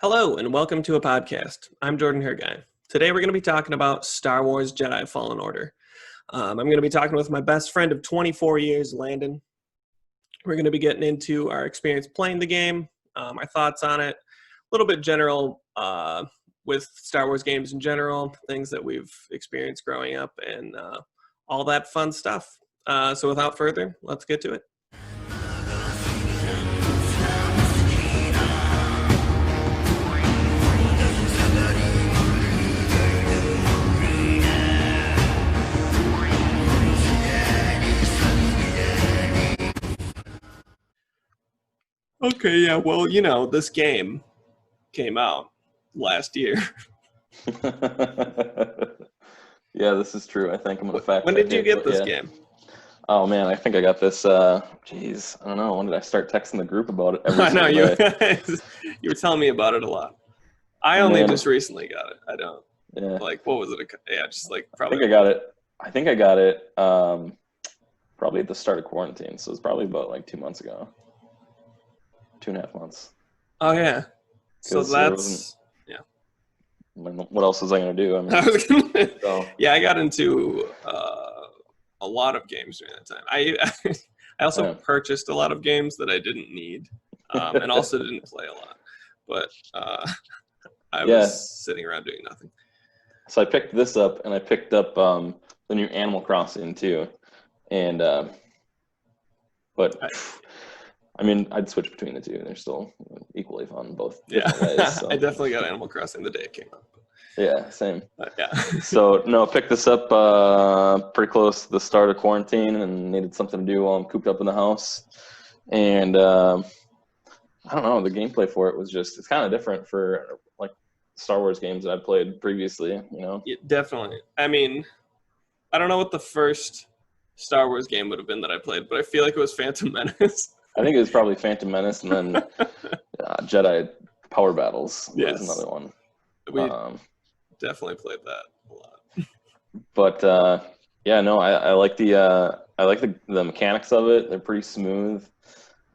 Hello and welcome to a podcast. I'm Jordan Herguy. Today we're going to be talking about Star Wars Jedi Fallen Order. I'm going to be talking with my best friend of 24 years, Landon. We're going to be getting into our experience playing the game, our thoughts on it, a little bit general with Star Wars games in general, things that we've experienced growing up, and all that fun stuff. So without further, let's get to it. Okay, yeah, well, this game came out last year. Yeah, this is true. I think I'm gonna fact. When did you get this game? Oh man, I think I got this. Geez, I don't know. When did I start texting the group about it? I know you. You were telling me about it a lot. I only just recently got it. I don't. Yeah. Like, what was it? Yeah, just like probably. I think I got it. Probably at the start of quarantine, so it's probably about like 2 months ago. 2.5 months. Oh yeah. So that's what else was I gonna do? I mean, yeah, I got into a lot of games during that time. I also purchased a lot of games that I didn't need, and also didn't play a lot. But I was sitting around doing nothing. So I picked this up, and I picked up the new Animal Crossing too, and I mean, I'd switch between the two. They're still equally fun, both different ways. So. I definitely got Animal Crossing the day it came out. Yeah, same. Yeah. So, no, I picked this up pretty close to the start of quarantine and needed something to do while I'm cooped up in the house. And I don't know, the gameplay for it was it's kind of different for, like, Star Wars games that I've played previously, you know? Yeah, definitely. I mean, I don't know what the first Star Wars game would have been that I played, but I feel like it was Phantom Menace. I think it was probably Phantom Menace and then Jedi Power Battles. Yes. Was another one. We definitely played that a lot. But I like the mechanics of it. They're pretty smooth.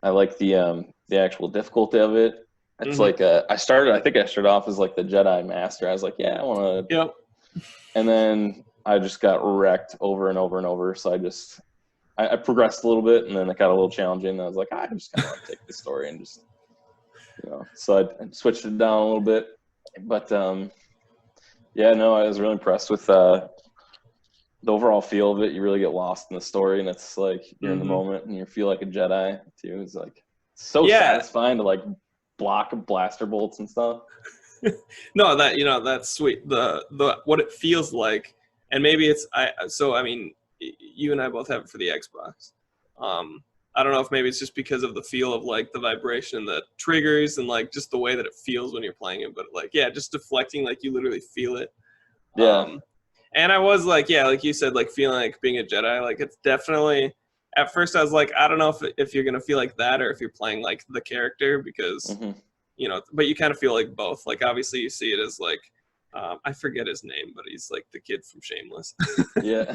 I like the actual difficulty of it. It's like I think I started off as like the Jedi Master. I was like, yeah, I want to. Yep. And then I just got wrecked over and over and over. So I progressed a little bit, and then it got a little challenging. And I was like, I just kind of want to take this story and just, So I switched it down a little bit. But I was really impressed with the overall feel of it. You really get lost in the story, and it's like you're in the moment, and you feel like a Jedi too. It's like so satisfying to like block blaster bolts and stuff. No, that's sweet. The what it feels like, and maybe it's I mean. You and I both have it for the Xbox. I don't know if maybe it's just because of the feel of like the vibration, the triggers, and like just the way that it feels when you're playing it. But like, yeah, just deflecting, like you literally feel it. Yeah. And I was like, yeah, like you said, like feeling like being a Jedi. Like it's definitely. At first, I was like, I don't know if you're gonna feel like that or if you're playing like the character because but you kind of feel like both. Like obviously, you see it as like. I forget his name, but he's like the kid from Shameless. Yeah.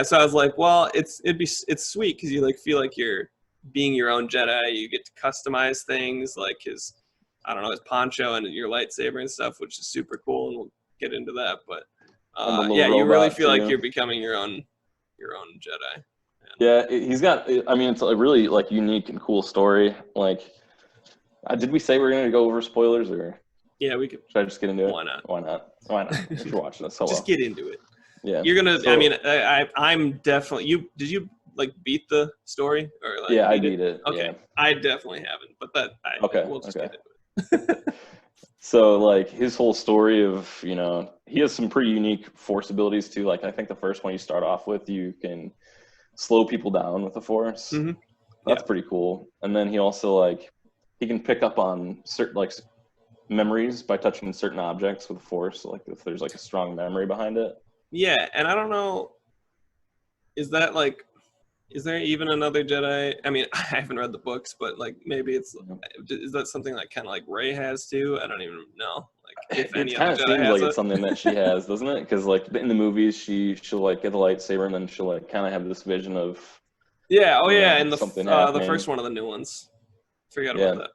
So I was like, well, it's sweet because you like feel like you're being your own Jedi. You get to customize things like his poncho and your lightsaber and stuff, which is super cool, and we'll get into that. But you really feel like you're becoming your own Jedi. Yeah, he's got. I mean, it's a really like unique and cool story. Like. Did we say we're going to go over spoilers, or? Yeah, we could. Should I just get into it? Why not? Why not? If you're watching this, just get into it. Yeah. You're gonna. I mean, I'm definitely. Did you like beat the story or like? Yeah, I beat it. Okay, yeah. I definitely haven't, but we'll just get into it. So like his whole story of he has some pretty unique Force abilities too. Like I think the first one you start off with, you can slow people down with the Force. Mm-hmm. That's pretty cool. And then he also he can pick up on certain memories by touching certain objects with the Force, like if there's like a strong memory behind it. Yeah, and I don't know, is there even another Jedi? I mean, I haven't read the books, but like maybe is that something like kind of like Rey has too? I don't even know. Like if any other Jedi has like it's something that she has, doesn't it? Because like in the movies, she'll like get the lightsaber and then she'll like kind of have this vision of. Yeah. Oh yeah, and the first one of the new ones. Forgot Yeah. about that.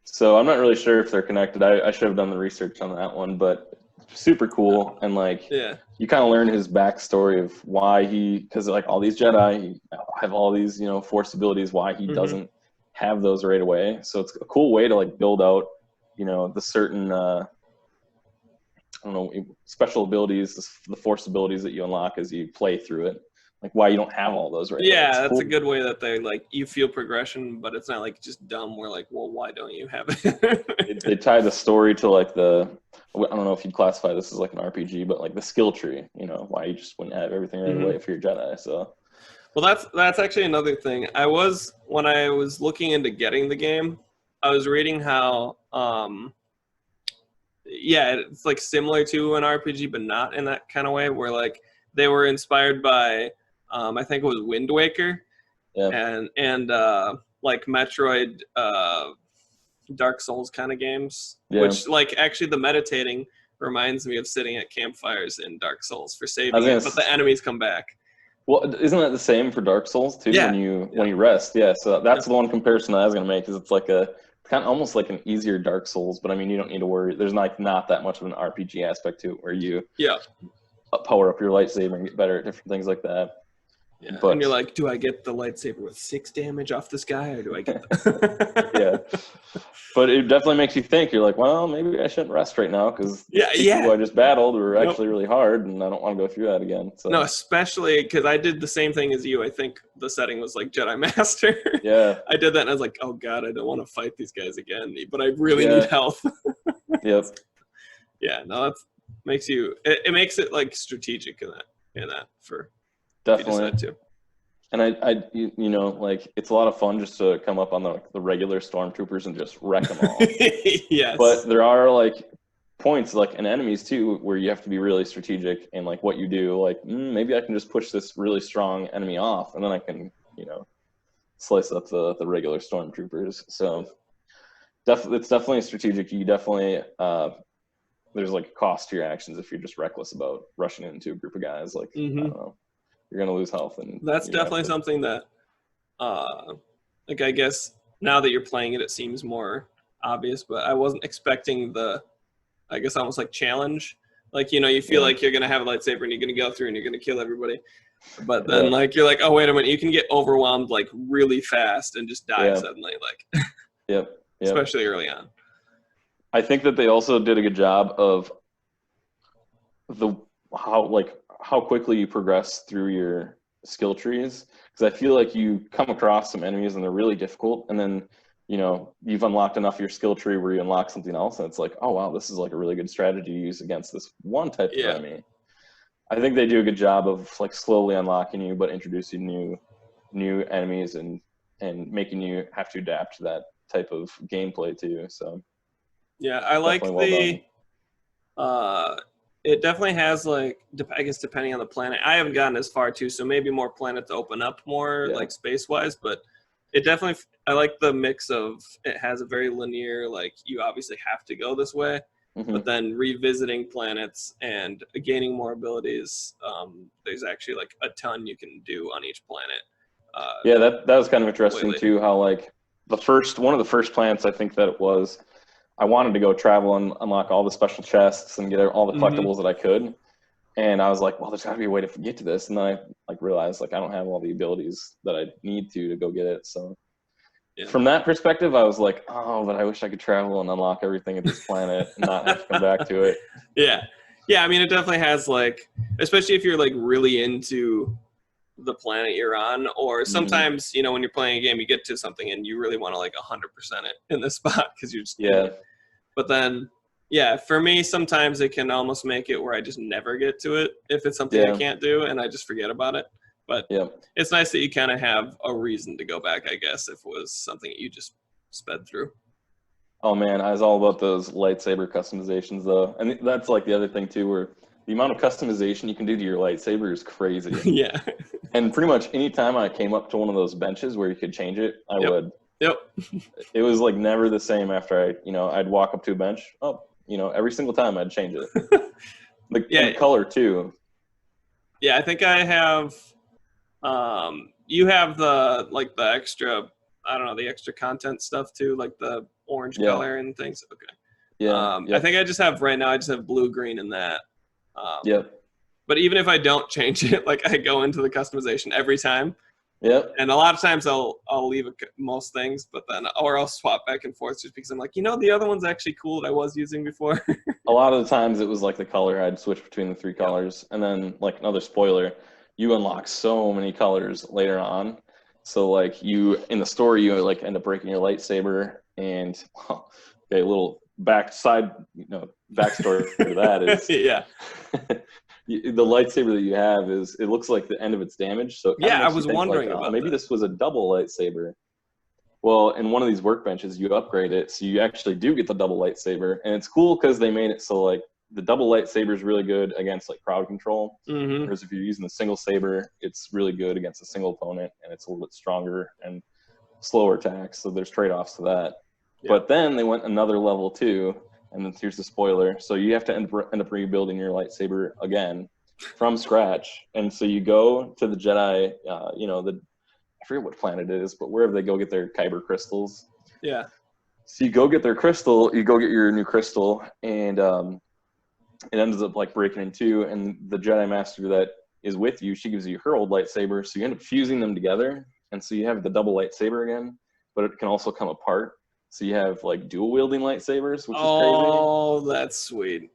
So I'm not really sure if they're connected. I should have done the research on that one, but super cool. And like, Yeah. you kind of learn his backstory of why because like all these Jedi have all these, Force abilities, why he doesn't have those right away. So it's a cool way to like build out, the certain, I don't know, special abilities, the Force abilities that you unlock as you play through it. Like why you don't have all those right away. Yeah, It's that's cool. a good way that they like you feel progression, but it's not like just dumb. We're like, well, why don't you have it? They tie the story to like I don't know if you'd classify this as like an RPG, but like the skill tree, why you just wouldn't have everything right away if you're Jedi. So, well, that's actually another thing. When I was looking into getting the game, I was reading how it's like similar to an RPG, but not in that kind of way. Where like they were inspired by, I think it was Wind Waker, yeah. and like Metroid, Dark Souls kind of games. Yeah. Which like actually the meditating reminds me of sitting at campfires in Dark Souls for saving gonna it, but the enemies come back. Well, isn't that the same for Dark Souls too? Yeah. When you rest, yeah. So that's the one comparison I was gonna make. Is it's like a kind of almost like an easier Dark Souls, but I mean you don't need to worry. There's not that much of an RPG aspect to it where you power up your lightsaber and get better at different things like that. Yeah, and you're like, do I get the lightsaber with 6 damage off this guy, or do I get yeah. But it definitely makes you think. You're like, well, maybe I shouldn't rest right now because people who I just battled were actually really hard, and I don't want to go through that again. So. No, especially because I did the same thing as you. I think the setting was like Jedi Master. Yeah. I did that, and I was like, oh god, I don't want to fight these guys again, but I really need health. Yep. Yeah, no, that makes you. It makes it like strategic in that for. Definitely. To. And I like it's a lot of fun just to come up on the regular stormtroopers and just wreck them all. Yes. But there are like points like in enemies too where you have to be really strategic in like what you do. Like maybe I can just push this really strong enemy off, and then I can slice up the regular stormtroopers. So it's definitely strategic. You definitely there's like a cost to your actions if you're just reckless about rushing into a group of guys. Like I don't know. You're gonna lose health, and that's definitely something that, like I guess now that you're playing it, it seems more obvious. But I wasn't expecting I guess almost like challenge. Like you feel like you're gonna have a lightsaber and you're gonna go through and you're gonna kill everybody, but then like you're like, oh wait a minute, you can get overwhelmed like really fast and just die suddenly, like. Yep. Especially early on. I think that they also did a good job of how quickly you progress through your skill trees, because I feel like you come across some enemies and they're really difficult, and then you've unlocked enough of your skill tree where you unlock something else and it's like, oh wow, this is like a really good strategy to use against this one type of enemy. I think they do a good job of like slowly unlocking you but introducing new enemies and making you have to adapt to that type of gameplay too. So yeah, I like it definitely has like, I guess depending on the planet, I haven't gotten as far too, so maybe more planets open up more like space wise, but it definitely, I like the mix of, it has a very linear, like you obviously have to go this way, but then revisiting planets and gaining more abilities, there's actually like a ton you can do on each planet. That was kind of interesting too, how like one of the first planets, I think that it was, I wanted to go travel and unlock all the special chests and get all the collectibles that I could. And I was like, well, there's got to be a way to get to this. And then I like realized like I don't have all the abilities that I need to go get it. So from that perspective, I was like, oh, but I wish I could travel and unlock everything at this planet and not have to come back to it. Yeah. I mean, it definitely has like, especially if you're like really into the planet you're on, or sometimes when you're playing a game, you get to something and you really want to like 100% it in this spot because you're just But then, for me, sometimes it can almost make it where I just never get to it if it's something I can't do and I just forget about it. But it's nice that you kind of have a reason to go back, I guess, if it was something that you just sped through. Oh, man, I was all about those lightsaber customizations, though. And that's like the other thing, too, where the amount of customization you can do to your lightsaber is crazy. And pretty much any time I came up to one of those benches where you could change it, I would. It was like never the same after I'd walk up to a bench. Oh, every single time I'd change it. The color too. Yeah, I think I have. You have the extra. I don't know, the extra content stuff too, like the orange Yeah. color and things? Okay. Yeah. I think I just have blue, green, and that. Yep. But even if I don't change it, like I go into the customization every time. Yep. And a lot of times I'll leave most things, but then or I'll swap back and forth just because I'm like, the other one's actually cool that I was using before. A lot of the times it was like the color. I'd switch between the 3 colors, and then like another spoiler, you unlock so many colors later on. So like you in the story, you like end up breaking your lightsaber, and okay, a little backstory to that is Yeah. the lightsaber that you have it looks like the end of its damage. So it Yeah, I makes you was think, wondering like, about maybe that. this was a double lightsaber. Well, in one of these workbenches, you upgrade it, so you actually do get the double lightsaber, and it's cool because they made it so like the double lightsaber is really good against like crowd control. Mm-hmm. Whereas if you're using the single saber, it's really good against a single opponent, and it's a little bit stronger and slower attacks. So there's trade-offs to that. Yeah. But then they went another level too, and then here's the spoiler. So you have to end up rebuilding your lightsaber again from scratch, and so you go to the Jedi, I forget what planet it is, but wherever they go get their kyber crystals. Yeah. So you go get their crystal, you go get your new crystal, and it ends up like breaking in two. And the Jedi Master that is with you, she gives you her old lightsaber, so you end up fusing them together, and so you have the double lightsaber again, but it can also come apart. So you have like dual wielding lightsabers, which is crazy. Oh, that's sweet.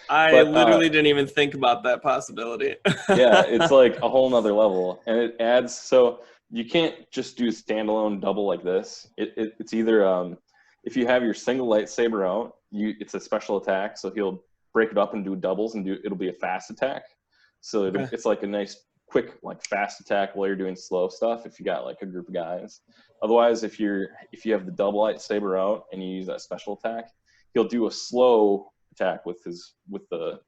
I literally didn't even think about that possibility. Yeah, it's like a whole nother level, and it adds. So you can't just do standalone double like this. It's either if you have your single lightsaber out, it's a special attack, so he'll break it up and do doubles, and it'll be a fast attack. So it's like a nice quick like fast attack while you're doing slow stuff if you got like a group of guys. Otherwise, if you have the double lightsaber out and you use that special attack, he'll do a slow attack with the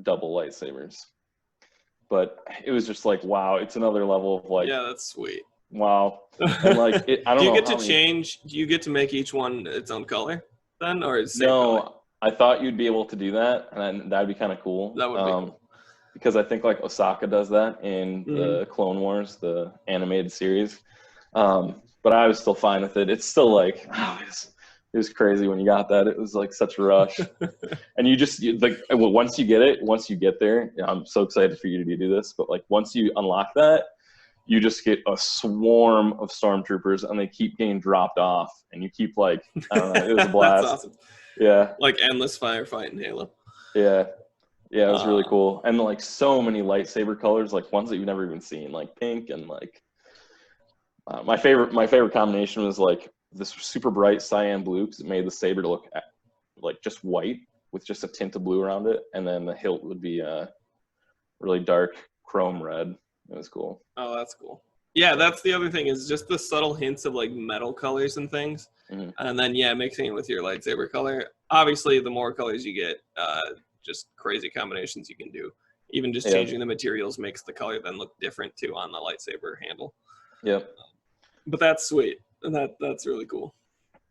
double lightsabers. But it was just like, wow, it's another level of like, yeah, that's sweet. Wow. And like I don't do you know get to change, do you get to make each one its own color then, or is it same no color? I thought you'd be able to do that, and that'd be kind of cool. That would be cool. Because I think like Osaka does that in the Clone Wars, the animated series. But I was still fine with it. It's still like, it was crazy when you got that. It was like such a rush. And once you get there, I'm so excited for you to do this, but like once you unlock that, you just get a swarm of stormtroopers, and they keep getting dropped off, and you keep like, I don't know, it was a blast. That's awesome. Yeah. Like endless firefight in Halo. Yeah. Yeah, it was really cool. And like so many lightsaber colors, like ones that you've never even seen, like pink and like my favorite combination was like this super bright cyan blue, because it made the saber to look like just white with just a tint of blue around it, and then the hilt would be really dark chrome red. It was cool. Oh, that's cool. Yeah, that's the other thing, is just the subtle hints of like metal colors and things. Mm-hmm. And then mixing it with your lightsaber color. Obviously, the more colors you get, just crazy combinations you can do. Even just changing the materials makes the color then look different too on the lightsaber handle. Yep. But that's sweet. And that's really cool.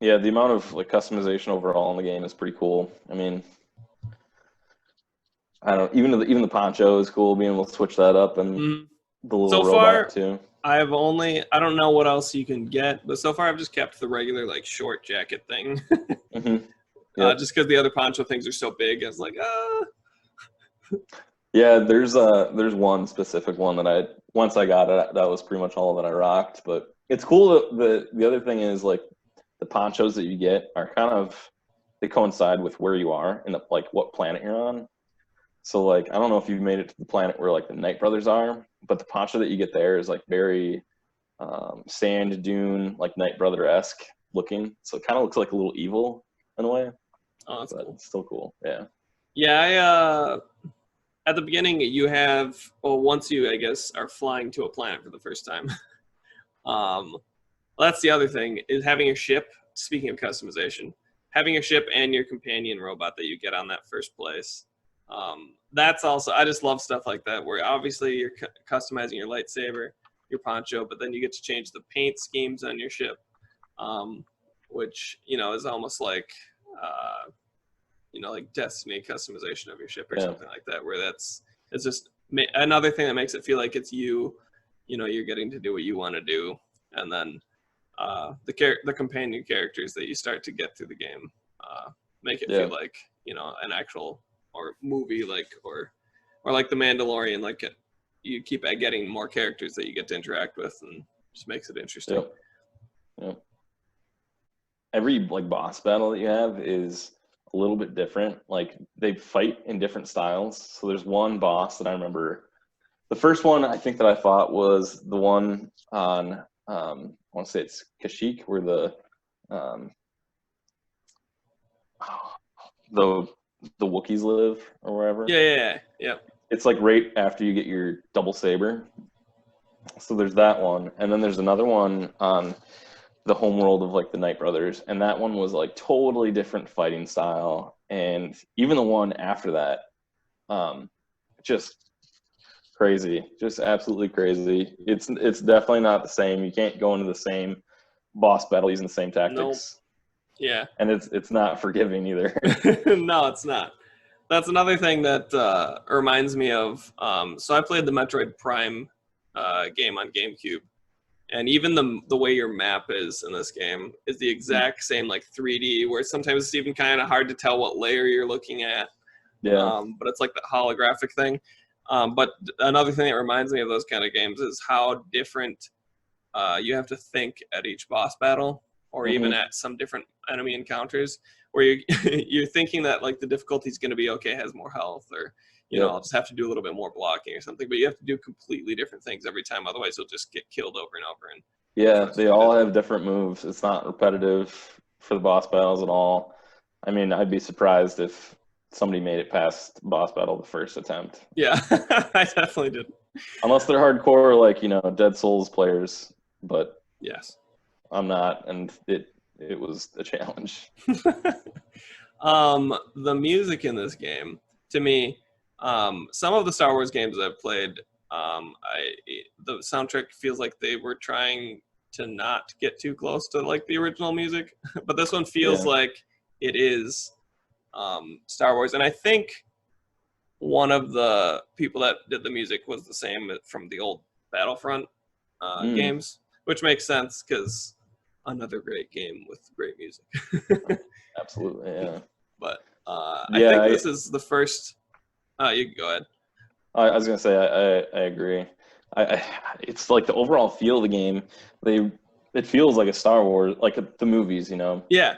Yeah, the amount of like customization overall in the game is pretty cool. I mean, I don't know, even the poncho is cool, being able to switch that up, and the little robot too. I don't know what else you can get, but so far I've just kept the regular like short jacket thing. Just because the other poncho things are so big, I was like, Yeah, there's one specific one that once I got it, that was pretty much all that I rocked. But it's cool that the other thing is like the ponchos that you get are they coincide with where you are and like what planet you're on. So like I don't know if you've made it to the planet where like the Knight Brothers are, but the poncho that you get there is like very sand dune, like Knight Brother-esque looking. So it kind of looks like a little evil in a way. Oh, that's cool. It's still cool. Yeah. Yeah, at the beginning you have, once you I guess are flying to a planet for the first time. That's the other thing, is having a ship. Speaking of customization, having a ship and your companion robot that you get on that first place. That's also, I just love stuff like that, where obviously you're customizing your lightsaber, your poncho, but then you get to change the paint schemes on your ship, which is almost like like Destiny customization of your ship or something like that, where it's just another thing that makes it feel like it's you're getting to do what you want to do, and then the companion characters that you start to get through the game make it feel like, you know, an actual or movie, like or like the Mandalorian, like you keep getting more characters that you get to interact with, and just makes it interesting. Yep. Yep. Every like boss battle that you have is a little bit different. Like they fight in different styles. So there's one boss that I remember. The first one I think that I fought was the one on I want to say it's Kashyyyk, where the Wookiees live or wherever. Yeah. It's like right after you get your double saber. So there's that one, and then there's another one on the homeworld of like the Knight Brothers, and that one was like totally different fighting style. And even the one after that, just crazy, just absolutely crazy. It's definitely not the same. You can't go into the same boss battle using the same tactics. Nope. Yeah. And it's not forgiving either. No, it's not. That's another thing that reminds me of. So I played the Metroid Prime game on GameCube, and even the way your map is in this game is the exact same, like 3D, where sometimes it's even kind of hard to tell what layer you're looking at. Yeah. But it's like the holographic thing. But another thing that reminds me of those kind of games is how different you have to think at each boss battle, or even at some different enemy encounters, where you're thinking that like the difficulty is going to be okay, has more health, or you know, I'll just have to do a little bit more blocking or something. But you have to do completely different things every time, otherwise you'll just get killed over and over. And yeah, they all have different moves. It's not repetitive for the boss battles at all. I mean, I'd be surprised if somebody made it past boss battle the first attempt. Yeah, I definitely did. Unless they're hardcore, like, you know, Dead Souls players. But yes, I'm not, and it was a challenge. The music in this game, to me, some of the Star Wars games I've played, the soundtrack feels like they were trying to not get too close to like the original music, but this one feels like it is Star Wars. And I think one of the people that did the music was the same from the old Battlefront games, which makes sense because another great game with great music. Absolutely, yeah. But I think this is the first. You can go ahead. I was gonna say I agree. It's like the overall feel of the game. It feels like a Star Wars, like the movies, you know. Yeah.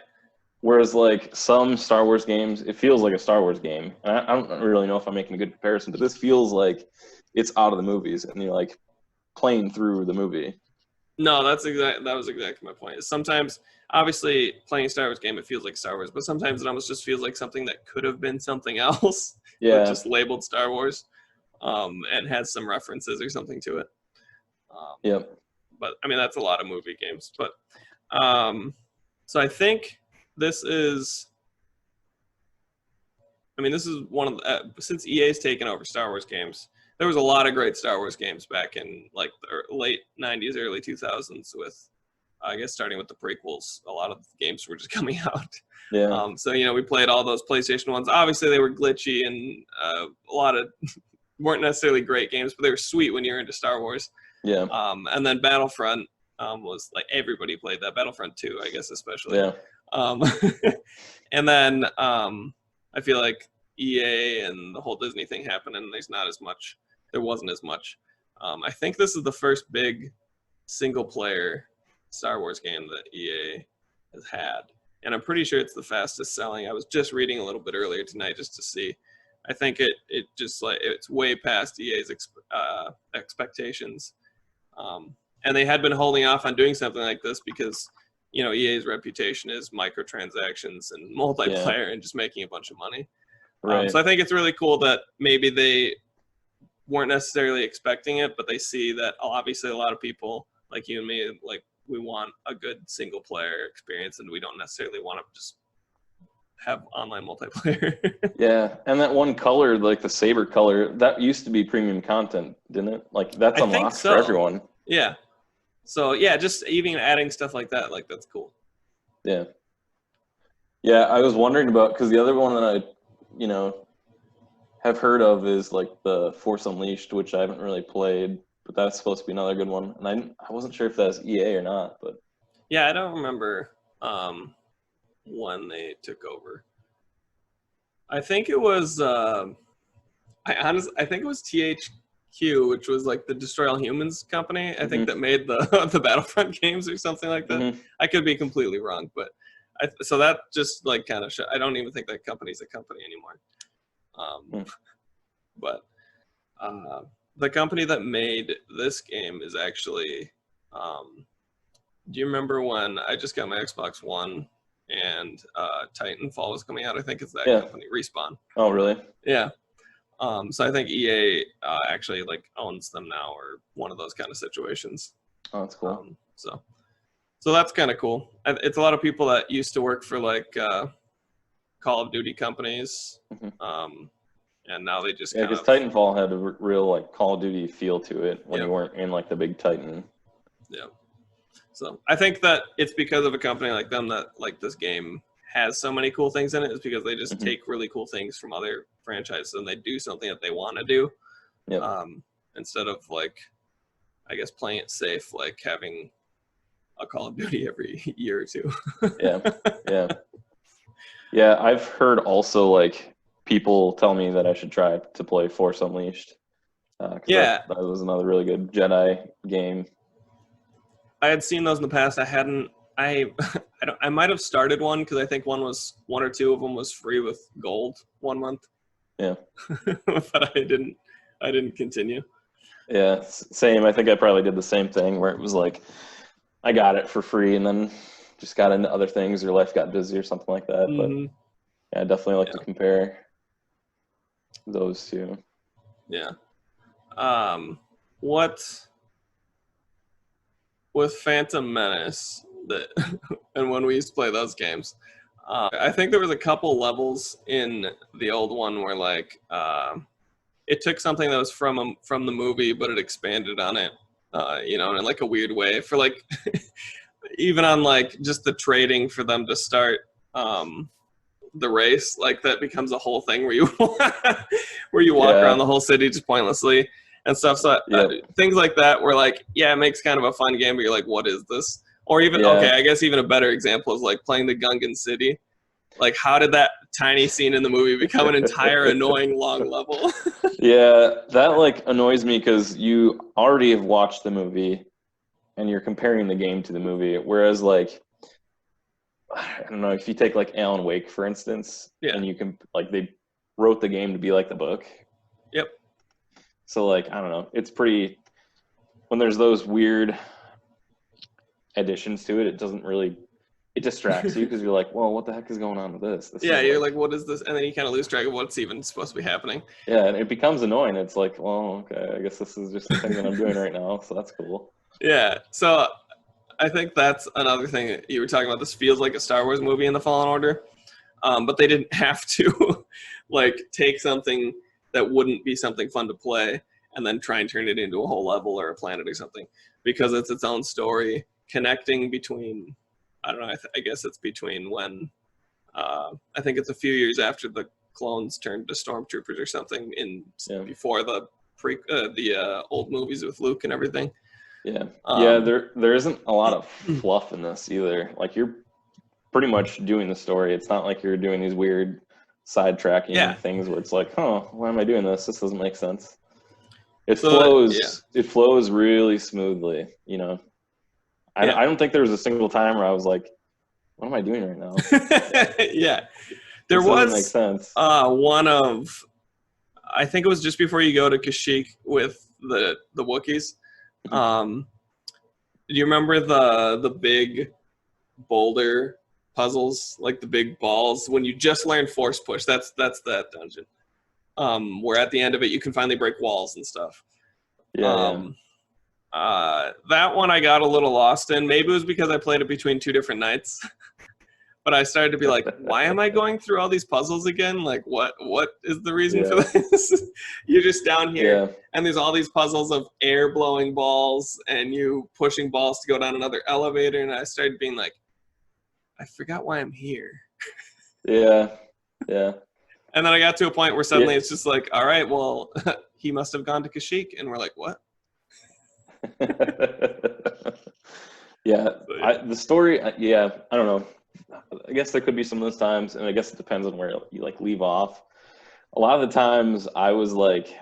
Whereas like some Star Wars games, it feels like a Star Wars game. And I don't really know if I'm making a good comparison, but this feels like it's out of the movies, and you're like playing through the movie. No, that was exactly my point. Sometimes, obviously, playing a Star Wars game, it feels like Star Wars, but sometimes it almost just feels like something that could have been something else. Yeah. Just labeled Star Wars, and has some references or something to it. Yep. But I mean, that's a lot of movie games. But so I think this is. I mean, this is one of the, since EA's taken over Star Wars games. There was a lot of great Star Wars games back in like the late 90s, early 2000s with, I guess, starting with the prequels. A lot of the games were just coming out. Yeah. So, you know, we played all those PlayStation ones. Obviously, they were glitchy and a lot of weren't necessarily great games, but they were sweet when you're into Star Wars. Yeah. And then Battlefront was like everybody played that. Battlefront 2, I guess, especially. Yeah. And then I feel like EA and the whole Disney thing happened, and there wasn't as much. I think this is the first big single-player Star Wars game that EA has had, and I'm pretty sure it's the fastest selling. I was just reading a little bit earlier tonight just to see. I think it just like it's way past EA's expectations, and they had been holding off on doing something like this because, you know, EA's reputation is microtransactions and multiplayer and just making a bunch of money. Right. So I think it's really cool that maybe they weren't necessarily expecting it, but they see that obviously a lot of people like you and me, like we want a good single player experience, and we don't necessarily want to just have online multiplayer. Yeah, and that one color, like the saber color, that used to be premium content, didn't it? Like that's unlocked for everyone. Yeah. So yeah, just even adding stuff like that, like that's cool. Yeah. Yeah, I was wondering about, because the other one that I, you know, have heard of is like the Force Unleashed, which I haven't really played, but that's supposed to be another good one. And I wasn't sure if that's EA or not, but Yeah, I don't remember when they took over. I think it was I think it was THQ, which was like the Destroy All Humans company. I think that made the the Battlefront games or something like that. Mm-hmm. I could be completely wrong, but so that just like kind of I don't even think that company's a company anymore. But the company that made this game is actually. Do you remember when I just got my Xbox One and Titanfall was coming out? I think it's that company, Respawn. Oh, really? Yeah. So I think EA actually like owns them now, or one of those kind of situations. Oh, that's cool. So that's kind of cool. It's a lot of people that used to work for like Call of Duty companies, and now they just because Titanfall had a real like Call of Duty feel to it when you weren't in like the big Titan. Yeah. So I think that it's because of a company like them that like this game has so many cool things in it, is because they just take really cool things from other franchises and they do something that they want to do. Instead of like, I guess, playing it safe, like having a Call of Duty every year or two. Yeah. I've heard also like people tell me that I should try to play Force Unleashed. That was another really good Jedi game. I had seen those in the past. I hadn't. I might have started one because I think one or two of them was free with gold 1 month. Yeah, but I didn't continue. Yeah, same. I think I probably did the same thing where it was like I got it for free and then just got into other things or life got busy or something like that. But yeah, I definitely like to compare those two. Yeah. What with Phantom Menace and when we used to play those games, I think there was a couple levels in the old one where like it took something that was from the movie, but it expanded on it, in like a weird way. For like, even on like just the trading for them to start the race, like that becomes a whole thing where you walk around the whole city just pointlessly and stuff. So things like that, where like, it makes kind of a fun game, but you're like, what is this? Or even I guess even a better example is like playing the Gungan City. Like, how did that tiny scene in the movie become an entire annoying long level? Yeah, that like annoys me because you already have watched the movie and you're comparing the game to the movie. Whereas like, I don't know, if you take like Alan Wake, for instance, and you can like, they wrote the game to be like the book. Yep. So like, I don't know, it's pretty, when there's those weird additions to it, it doesn't really, it distracts you because you're like, well, what the heck is going on with this? You're like, what is this? And then you kind of lose track of what's even supposed to be happening. Yeah, and it becomes annoying. It's like, well, okay, I guess this is just the thing that I'm doing right now, so that's cool. Yeah, so I think that's another thing that you were talking about. This feels like a Star Wars movie in the Fallen Order, but they didn't have to like take something that wouldn't be something fun to play and then try and turn it into a whole level or a planet or something, because it's its own story connecting between, I don't know, I guess it's between when, I think it's a few years after the clones turned to stormtroopers or something before the old movies with Luke and everything. Yeah, there isn't a lot of fluff in this either. Like, you're pretty much doing the story. It's not like you're doing these weird sidetracking things where it's like, why am I doing this? This doesn't make sense. It flows really smoothly, you know. I don't think there was a single time where I was like, what am I doing right now? There was make sense. One of, I think it was just before you go to Kashyyyk with the Wookiees. Do you remember the big boulder puzzles, like the big balls, when you just learn force push? That's that dungeon. Where at the end of it you can finally break walls and stuff. That one I got a little lost in. Maybe it was because I played it between two different nights. But I started to be like, why am I going through all these puzzles again? Like, what is the reason for this? You're just down here, and there's all these puzzles of air blowing balls and you pushing balls to go down another elevator. And I started being like, I forgot why I'm here. Yeah. And then I got to a point where suddenly it's just like, all right, well, he must have gone to Kashyyyk. And we're like, what? Yeah, So, yeah. the story. Yeah, I don't know. I guess there could be some of those times, and I guess it depends on where you like leave off. A lot of the times, I was like,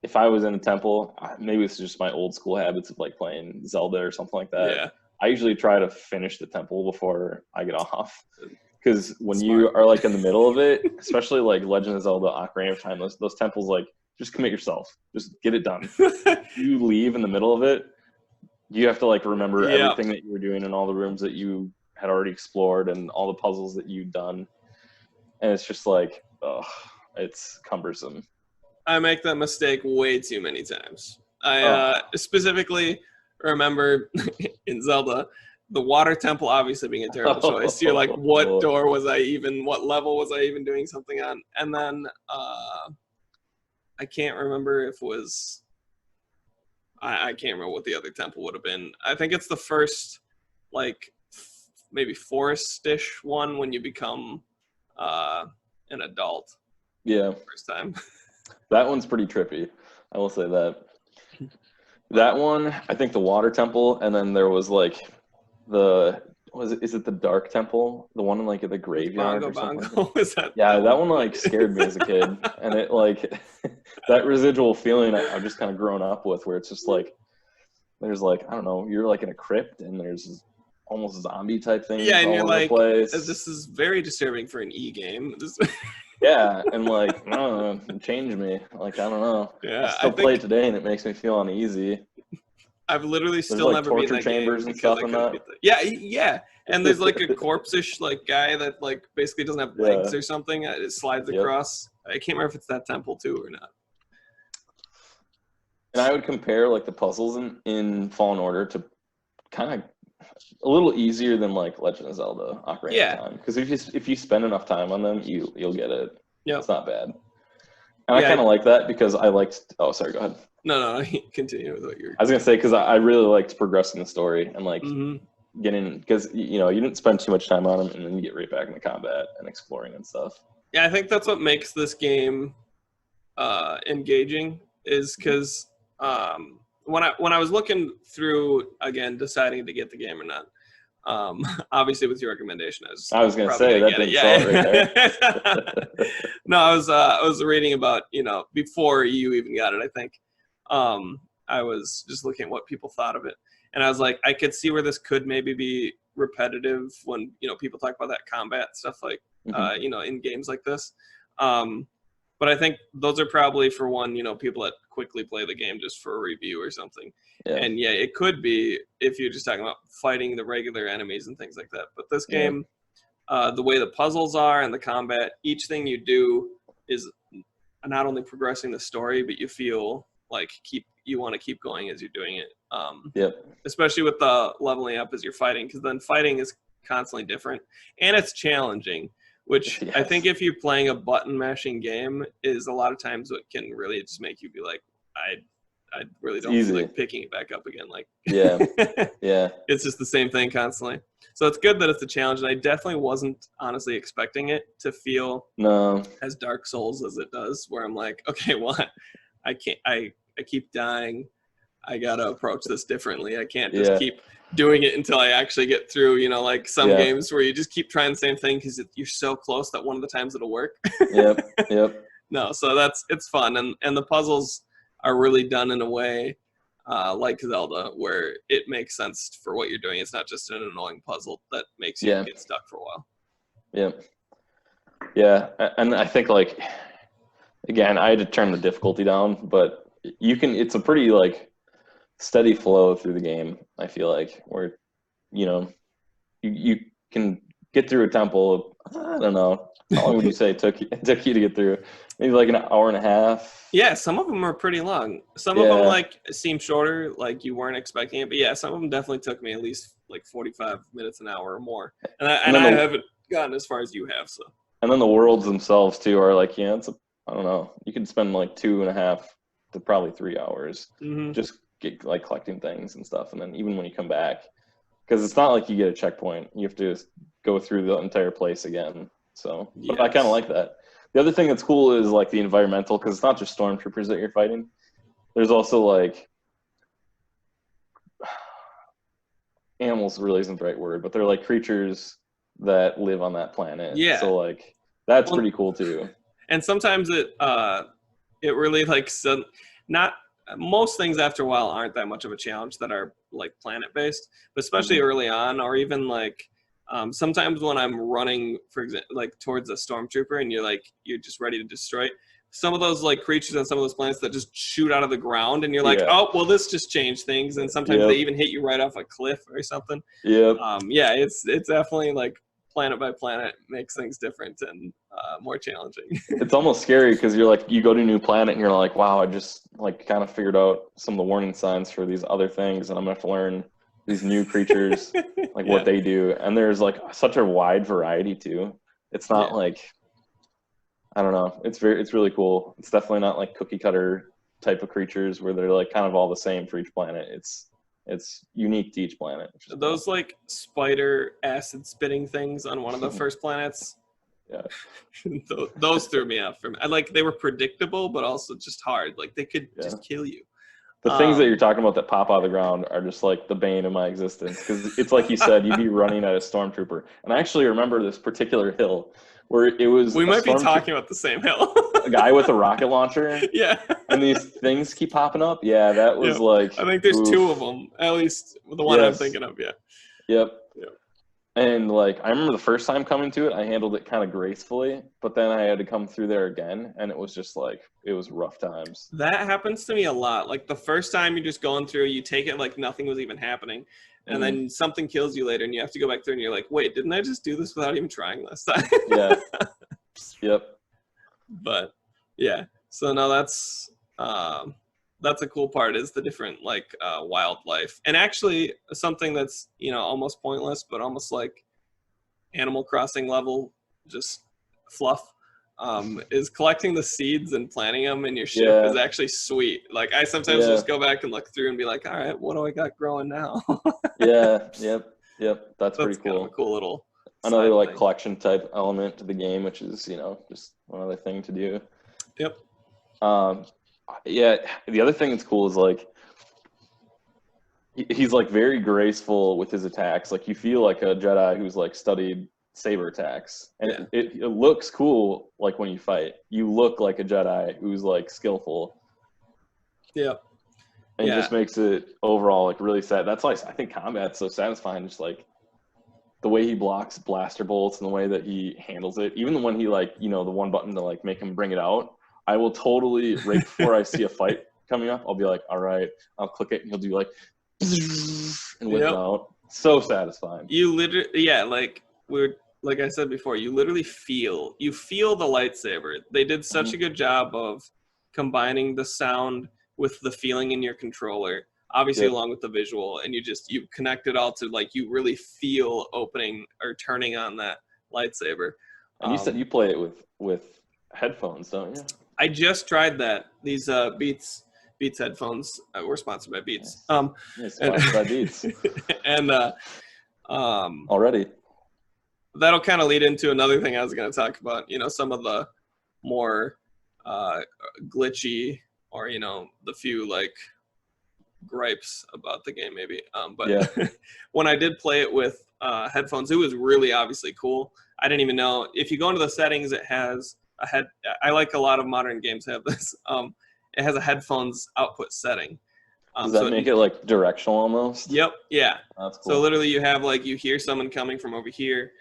if I was in a temple, maybe it's just my old school habits of like playing Zelda or something like that. Yeah. I usually try to finish the temple before I get off, because when Smart. you are like in the middle of it, especially like Legend of Zelda: Ocarina of Time, those temples, like, just commit yourself, just get it done. You leave in the middle of it, you have to like remember Yeah. everything that you were doing in all the rooms that you had already explored and all the puzzles that you'd done, and it's just like, oh, it's cumbersome. I make that mistake way too many times. I Oh. specifically remember in Zelda, the water temple obviously being a terrible choice. You're like, what door was I even, what level was I even doing something on? And then I can't remember if it was, I can't remember what the other temple would have been. I think it's the first, like, maybe forest-ish one when you become an adult. Yeah. First time. That one's pretty trippy. I will say that. That one, I think the water temple, and then there was like is it the dark temple? The one in like the graveyard Bongo or something? Bongo. Is that? Yeah, that one like scared me as a kid. And it like that residual feeling I've just kind of grown up with, where it's just like there's like, I don't know, you're like in a crypt and there's almost zombie type things Yeah, and all you're over like, the place. this is very disturbing for an e-game. Yeah, and like, no, change me. Like, I don't know. Yeah, I still play it today and it makes me feel uneasy. I've literally There's still like never been torture that game chambers and because stuff I in couldn't that. beat that. Yeah, yeah. And there's like a corpse-ish like guy that like basically doesn't have legs Yeah. or something. It slides Yep. across. I can't remember if it's that temple too or not. And I would compare like the puzzles in Fallen Order to kind of a little easier than like Legend of Zelda: Ocarina of Time, because if you spend enough time on them, you'll get it. Yeah, it's not bad. And I kind of like that because I liked. Oh, sorry. Go ahead. No. Continue with what you're. I was gonna say, because I really liked progressing the story and like getting, because you didn't spend too much time on them, and then you get right back into combat and exploring and stuff. Yeah, I think that's what makes this game engaging, is because when I was looking through again, deciding to get the game or not. Obviously, with your recommendation, I was gonna say that didn't sell it right there. No, I was reading about, before you even got it. I think I was just looking at what people thought of it, and I was like, I could see where this could maybe be repetitive when people talk about that combat stuff, like in games like this. But I think those are probably for one, people that quickly play the game just for a review or something. Yeah. And yeah, it could be if you're just talking about fighting the regular enemies and things like that. But this game, the way the puzzles are and the combat, each thing you do is not only progressing the story, but you feel like you want to keep going as you're doing it. Especially with the leveling up as you're fighting, because then fighting is constantly different and it's challenging. Which I think if you're playing a button mashing game is a lot of times what can really just make you be like, I really don't feel like picking it back up again. Like, it's just the same thing constantly. So it's good that it's a challenge, and I definitely wasn't honestly expecting it to feel as Dark Souls as it does, where I'm like, okay, well, I can't, I keep dying. I gotta approach this differently. I can't just keep doing it until I actually get through, like some games where you just keep trying the same thing because you're so close that one of the times it'll work. No, so it's fun, and the puzzles are really done in a way like Zelda, where it makes sense for what you're doing. It's not just an annoying puzzle that makes you get stuck for a while. Yeah, and I think, like, again, I had to turn the difficulty down, but it's a pretty like steady flow through the game, I feel like, where you can get through a temple. I don't know, how long would you say it took you to get through? Maybe like an hour and a half. Yeah, some of them are pretty long. Some of them like seem shorter, like you weren't expecting it. But yeah, some of them definitely took me at least like 45 minutes, an hour or more. And I haven't gotten as far as you have. So. And then the worlds themselves too are like, I don't know, you can spend like 2.5 to probably 3 hours just like collecting things and stuff. And then even when you come back, because it's not like you get a checkpoint, you have to go through the entire place again. So but I kind of like that. The other thing that's cool is like the environmental, because it's not just stormtroopers that you're fighting. There's also like animals really isn't the right word, but they're like creatures that live on that planet. Yeah. So like that's Well, pretty cool too. and sometimes it really like not most things after a while aren't that much of a challenge that are like planet based, but especially early on, or even like sometimes when I'm running, for example, like towards a stormtrooper and you're just ready to destroy it, some of those like creatures on some of those planets that just shoot out of the ground and you're like, Yeah. oh well, this just changed things, and sometimes they even hit you right off a cliff or something. Yep. Yeah, it's definitely like planet by planet makes things different and more challenging. It's almost scary because you're like, you go to a new planet and you're like, wow, I just like kind of figured out some of the warning signs for these other things, and I'm gonna have to learn these new creatures, like what they do. And there's like such a wide variety too. It's not like, I don't know. It's really cool. It's definitely not like cookie cutter type of creatures where they're like kind of all the same for each planet. It's unique to each planet. Those like spider acid spitting things on one of the first planets. Yeah. Those threw me off. They were predictable, but also just hard. Like they could just kill you. The things that you're talking about that pop out of the ground are just like the bane of my existence, because it's like you said, you'd be running at a stormtrooper. And I actually remember this particular hill where it was. We might be talking about the same hill. A guy with a rocket launcher. Yeah. And these things keep popping up. Yeah, that was like. I think there's two of them, at least the one I'm thinking of. Yeah. Yep. And like I remember the first time coming to it, I handled it kind of gracefully, but then I had to come through there again, and it was just like it was rough times. That happens to me a lot. Like the first time you're just going through, you take it like nothing was even happening, and then something kills you later, and you have to go back through, and you're like, wait, didn't I just do this without even trying last time? Yeah. Yep. But yeah, so no, that's a cool part, is the different like wildlife. And actually something that's almost pointless but almost like Animal Crossing level just fluff is collecting the seeds and planting them in your ship is actually sweet. Like I sometimes just go back and look through and be like, all right, what do I got growing now? Yep, that's pretty cool. Kind of a cool little another like thing. Collection type element to the game, which is just one other thing to do. Yep. Yeah, the other thing that's cool is like he's like very graceful with his attacks. Like you feel like a Jedi who's like studied saber attacks, and it looks cool. Like when you fight, you look like a Jedi who's like skillful. Yeah. And it just makes it overall like really sad. That's why I think combat's so satisfying. Just like the way he blocks blaster bolts and the way that he handles it. Even when he like the one button to like make him bring it out. I will totally, right before I see a fight coming up, I'll be like, all right, I'll click it, and he'll do like, and whip it out. So satisfying. You literally, like I said before, you literally feel the lightsaber. They did such a good job of combining the sound with the feeling in your controller, obviously along with the visual, and you connect it all to like, you really feel opening or turning on that lightsaber. And you said you play it with headphones, don't you? I just tried that. These Beats headphones were sponsored by Beats. Sponsored by Beats. And already. That'll kind of lead into another thing I was going to talk about. Some of the more glitchy or the few like gripes about the game maybe. But when I did play it with headphones, it was really obviously cool. I didn't even know if you go into the settings, it has I like a lot of modern games have this. It has a headphones output setting. Does that make it like directional almost? Yep. Yeah. That's cool. So literally, you have like you hear someone coming from over here,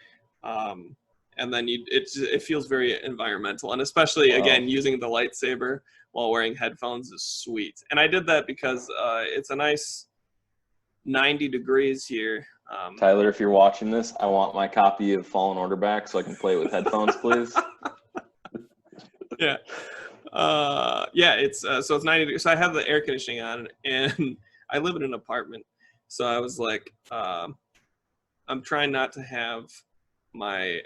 and then it feels very environmental, and especially again using the lightsaber while wearing headphones is sweet. And I did that because it's a nice 90 degrees here. Tyler, if you're watching this, I want my copy of Fallen Order back so I can play it with headphones, please. Yeah. It's so it's 90 degrees. So I have the air conditioning on, and I live in an apartment. So I was like, I'm trying not to have my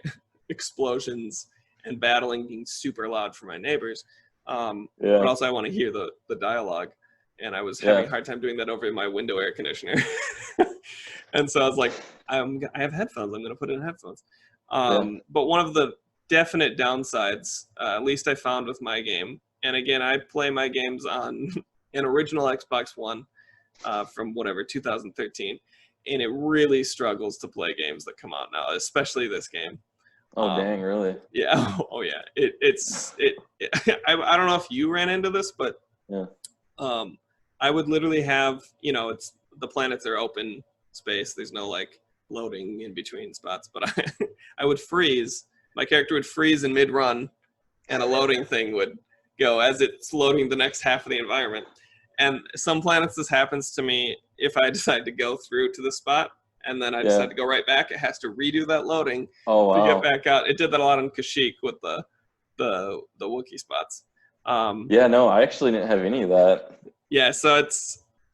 explosions and battling being super loud for my neighbors. But also I want to hear the dialogue. And I was having a hard time doing that over my window air conditioner. And so I was like, I have headphones. I'm going to put in headphones. But one of the definite downsides, at least I found with my game, and again, I play my games on an original Xbox One from 2013, and it really struggles to play games that come out now, especially this game. Oh, dang, really? Yeah. Oh, yeah. I don't know if you ran into this, but Yeah. I would literally have, it's the planets are open space. There's no like loading in between spots, but I would freeze. My character would freeze in mid-run, and a loading thing would go as it's loading the next half of the environment. And some planets, this happens to me if I decide to go through to the spot, and then I decide to go right back. It has to redo that loading to get back out. It did that a lot on Kashyyyk with the Wookiee spots. Yeah, no, I actually didn't have any of that. Yeah, so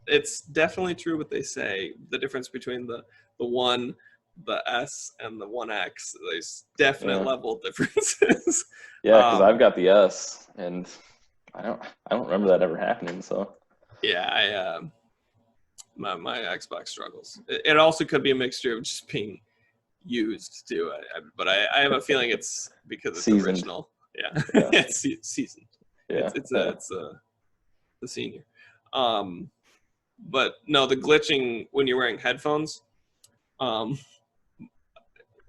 it's definitely true what they say. The difference between the 1, the S, and the 1X, there's definite level differences. Yeah, because I've got the S, and I don't remember that ever happening. So yeah, my Xbox struggles. It also could be a mixture of just being used too. But I have a feeling it's because it's seasoned. Original. Yeah, it's seasoned. Yeah, it's the senior. But no, the glitching when you're wearing headphones,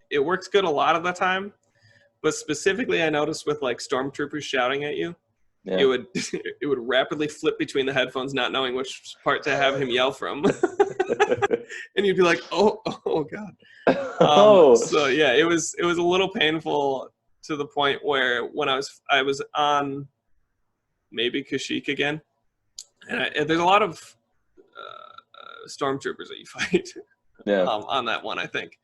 it works good a lot of the time. But specifically, I noticed with like stormtroopers shouting at you, it would rapidly flip between the headphones, not knowing which part to have him yell from, and you'd be like, "Oh God!" So yeah, it was a little painful to the point where when I was on maybe Kashyyyk again, and there's a lot of stormtroopers that you fight on that one, I think.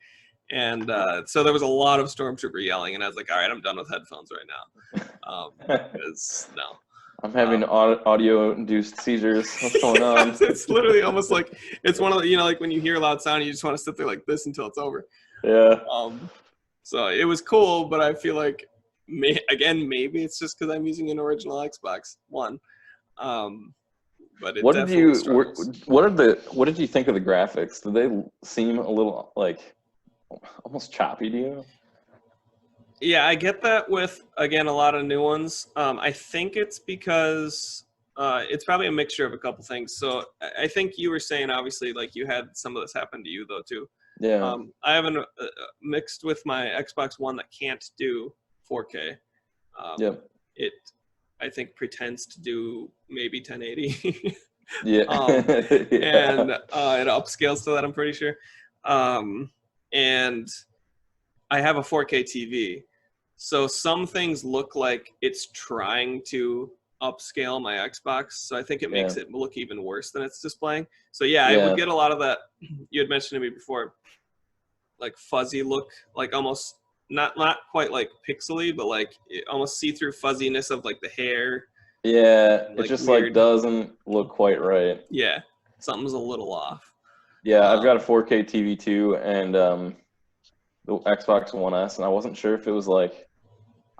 And so there was a lot of stormtrooper yelling, and I was like, all right, I'm done with headphones right now. Because no. I'm having audio-induced seizures. What's going on? It's literally almost like, it's one of the, like when you hear a loud sound, you just want to sit there like this until it's over. Yeah. So it was cool, but I feel like, maybe it's just because I'm using an original Xbox One. But it what did you think of the graphics? Did they seem a little like almost choppy to you? Yeah, I get that with, again, a lot of new ones. I think it's because it's probably a mixture of a couple things. So I think you were saying, obviously, like you had some of this happen to you, though, too. Yeah. I have mixed with my Xbox One that can't do 4K. It, I think, pretends to do maybe 1080. Yeah. And it upscales to that, I'm pretty sure. And I have a 4K TV. So some things look like it's trying to upscale my Xbox. So I think it makes it look even worse than it's displaying. So I would get a lot of that. You had mentioned to me before, like fuzzy look, like almost not quite like pixely, but like almost see-through fuzziness of like the hair. Yeah, like it just weird. like doesn't look quite right. Yeah, something's a little off. Yeah, I've got a 4K TV too, and the Xbox One S, and I wasn't sure if it was like,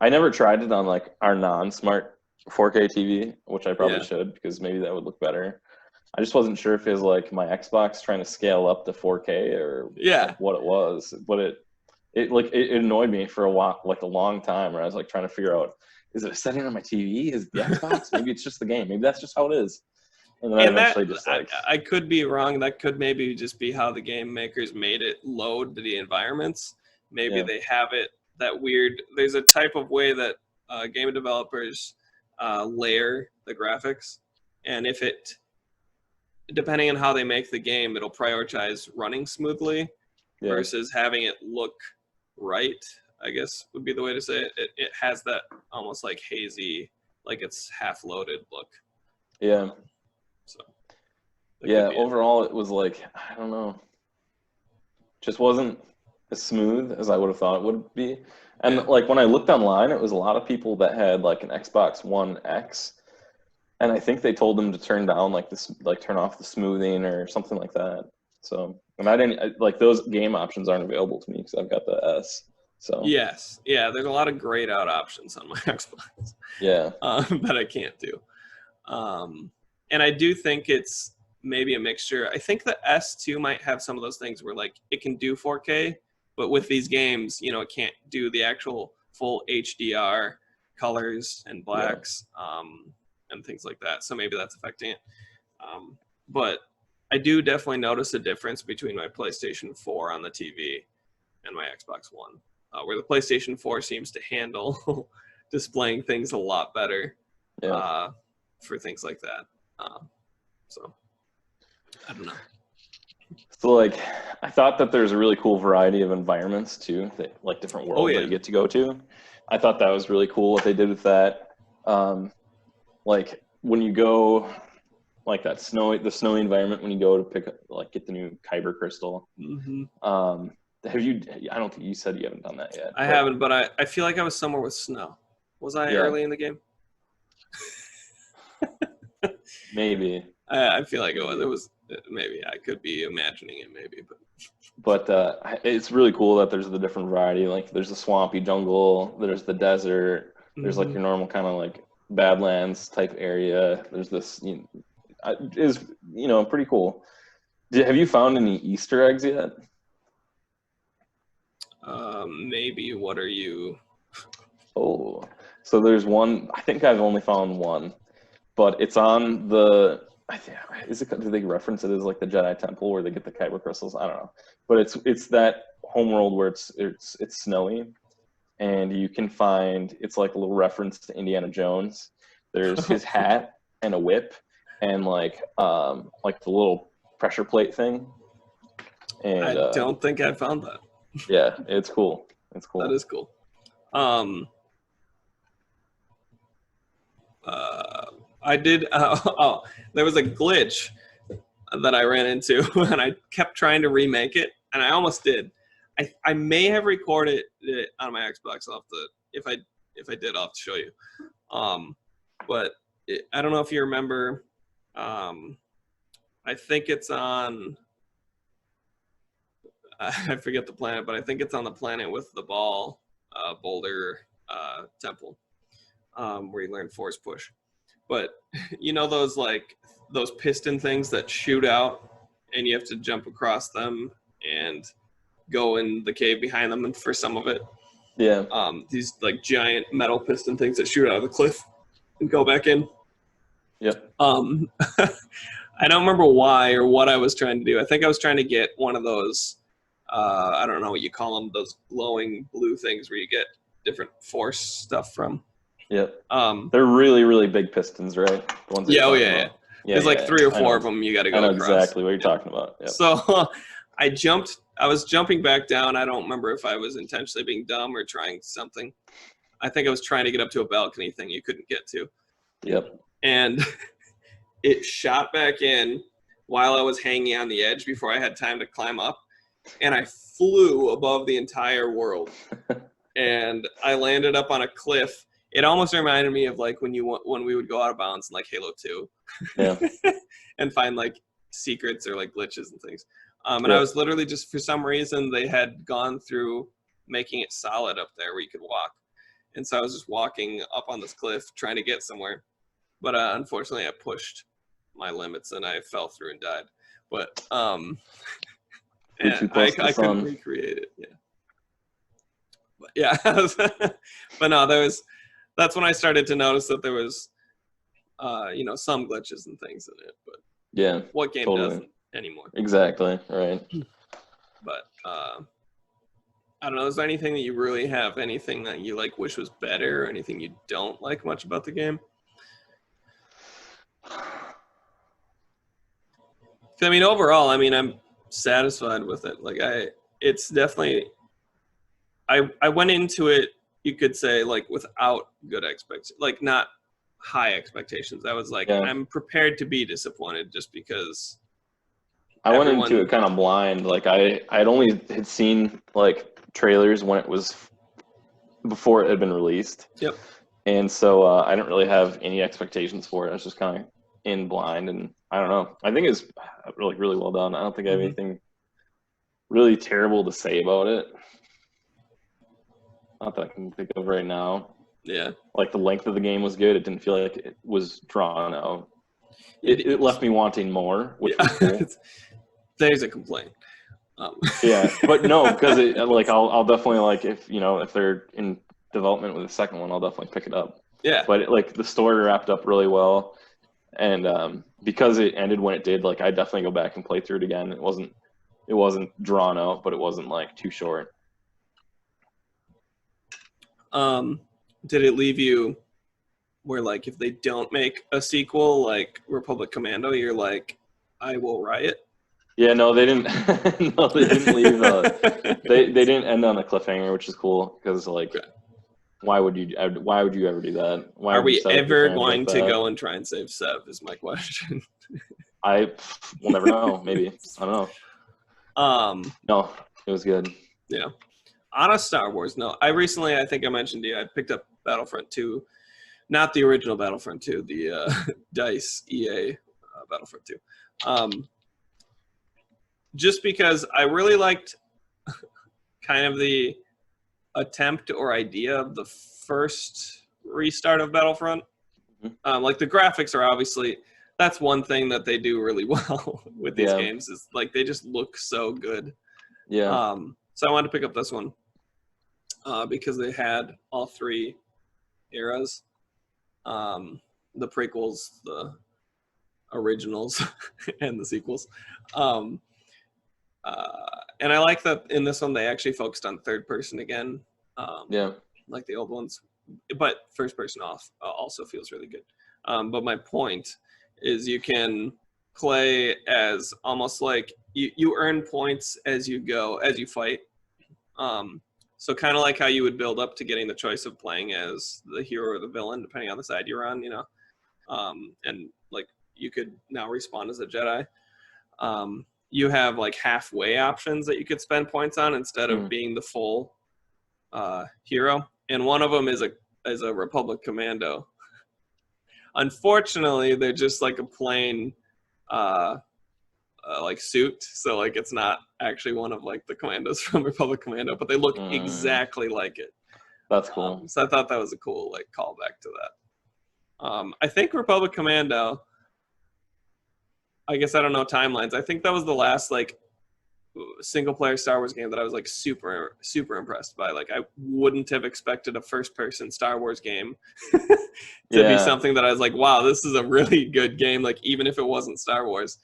I never tried it on like our non-smart 4K TV, which I probably should, because maybe that would look better. I just wasn't sure if it was like my Xbox trying to scale up to 4K or like what it was. But it annoyed me for a while, like a long time, where I was like trying to figure out, is it a setting on my TV? Is it the Xbox? Maybe it's just the game. Maybe that's just how it is. And then I could be wrong. That could maybe just be how the game makers made it load the environments. Maybe they have it that weird. There's a type of way that game developers layer the graphics, and if it, depending on how they make the game, it'll prioritize running smoothly versus having it look right, I guess would be the way to say it. It has that almost like hazy, like it's half loaded look. Yeah. So overall it was like, I don't know, just wasn't as smooth as I would have thought it would be. And like when I looked online, it was a lot of people that had like an Xbox One X, and I think they told them to turn down like this, like turn off the smoothing or something like that. So, and I didn't like, those game options aren't available to me because I've got the S. So there's a lot of grayed out options on my Xbox. That I can't do. And I do think it's maybe a mixture. I think the S2 might have some of those things where like it can do 4K, but with these games, it can't do the actual full HDR colors and blacks and things like that. So maybe that's affecting it. But I do definitely notice a difference between my PlayStation 4 on the TV and my Xbox One, where the PlayStation 4 seems to handle displaying things a lot better for things like that. So I don't know. So like, I thought that there's a really cool variety of environments too, that, like different worlds that you get to go to. I thought that was really cool what they did with that. Like when you go, like the snowy environment when you go to get the new Kyber crystal. Mm-hmm. Have you? I don't think you said you haven't done that yet. I haven't, but I feel like I was somewhere with snow. Was I early in the game? Maybe. I feel like it was. It was maybe. I could be imagining it, maybe, but it's really cool that there's the different variety. Like there's the swampy jungle, there's the desert, there's like your normal kind of like Badlands type area. There's this, is pretty cool. Have you found any Easter eggs yet? Maybe. What are you? Oh, so there's one. I think I've only found one, but it's on the. Do they reference it as like the Jedi Temple where they get the Kyber crystals? I don't know, but it's that homeworld where it's snowy, and you can find it's like a little reference to Indiana Jones. There's his hat and a whip, and like the little pressure plate thing. And I don't think I found that. Yeah, it's cool. It's cool. That is cool. I did. There was a glitch that I ran into, and I kept trying to remake it, and I almost did. I may have recorded it on my Xbox. I'll have to, if I did, I'll have to show you. But I don't know if you remember. I think it's on. I forget the planet, but I think it's on the planet with the ball, boulder temple, where you learn force push. But those piston things that shoot out, and you have to jump across them and go in the cave behind them. And for some of it, these like giant metal piston things that shoot out of the cliff and go back in. Yep. I don't remember why or what I was trying to do. I think I was trying to get one of those. I don't know what you call them, those glowing blue things where you get different force stuff from. Yep. They're really, really big pistons, right? The ones yeah. There's like 3 or 4 of them you got to go across. I know exactly what you're talking about. Yep. So I was jumping back down. I don't remember if I was intentionally being dumb or trying something. I think I was trying to get up to a balcony thing you couldn't get to. Yep. And it shot back in while I was hanging on the edge before I had time to climb up. And I flew above the entire world. And I landed up on a cliff. It almost reminded me of like when we would go out of bounds in like Halo 2. Yeah. And find like secrets or like glitches and things. And I was literally just, for some reason, they had gone through making it solid up there where you could walk. And so I was just walking up on this cliff trying to get somewhere. But unfortunately, I pushed my limits and I fell through and died. But I couldn't recreate it. Yeah. But yeah. But no, that's when I started to notice that there was, some glitches and things in it. But yeah, what game doesn't anymore? Exactly. Right. But I don't know. Is there anything that you really have? Anything that you like wish was better? Or anything you don't like much about the game? I mean, overall, I'm satisfied with it. Like it's definitely. I went into it, you could say, like without good expectations, like not high expectations. I was like, I'm prepared to be disappointed just because. I went into it kind of blind. Like I'd only had seen like trailers when it was before it had been released. Yep. And so I didn't really have any expectations for it. I was just kind of in blind, and I don't know. I think it's really, really well done. I don't think I have anything really terrible to say about it. Not that I can think of right now. Yeah. Like the length of the game was good. It didn't feel like it was drawn out. It left me wanting more, which was cool. There's a complaint. Yeah, but no, because I'll definitely like if they're in development with the second one, I'll definitely pick it up. Yeah. But the story wrapped up really well, and because it ended when it did, like I'd definitely go back and play through it again. It wasn't drawn out, but it wasn't like too short. Did it leave you where, like, if they don't make a sequel like Republic Commando, you're like, I will riot? Yeah, no, they didn't. No, they didn't leave. They didn't end on a cliffhanger, which is cool because like, why would you ever do that? Why Are would you we set up your ever fans going like to that? go and try and save Sev? Is my question. We'll never know. Maybe, I don't know. No, it was good. Yeah. On a Star Wars note, I think I mentioned to you, I picked up Battlefront 2, not the original Battlefront 2, the DICE EA Battlefront 2. Just because I really liked kind of the attempt or idea of the first restart of Battlefront. Like the graphics are obviously, that's one thing that they do really well with these games, is like they just look so good. Yeah. So I wanted to pick up this one because they had all three eras, the prequels, the originals, and the sequels. And I like that in this one they actually focused on third person again, like the old ones, but first person off also feels really good. But my point is you can play as almost like you earn points as you go, as you fight. So kind of like how you would build up to getting the choice of playing as the hero or the villain, depending on the side you're on, you know. And like you could now respawn as a Jedi. You have like halfway options that you could spend points on instead of being the full hero. And one of them is a Republic Commando. Unfortunately, they're just like a plain like suit, so like it's not actually one of like the commandos from Republic Commando, but they look exactly like it. That's cool. So I thought that was a cool like callback to that. I think Republic Commando, I guess I don't know timelines. I think that was the last like single player Star Wars game that I was like super impressed by. Like I wouldn't have expected a first person Star Wars game to be something that I was like, wow, this is a really good game, like even if it wasn't Star Wars.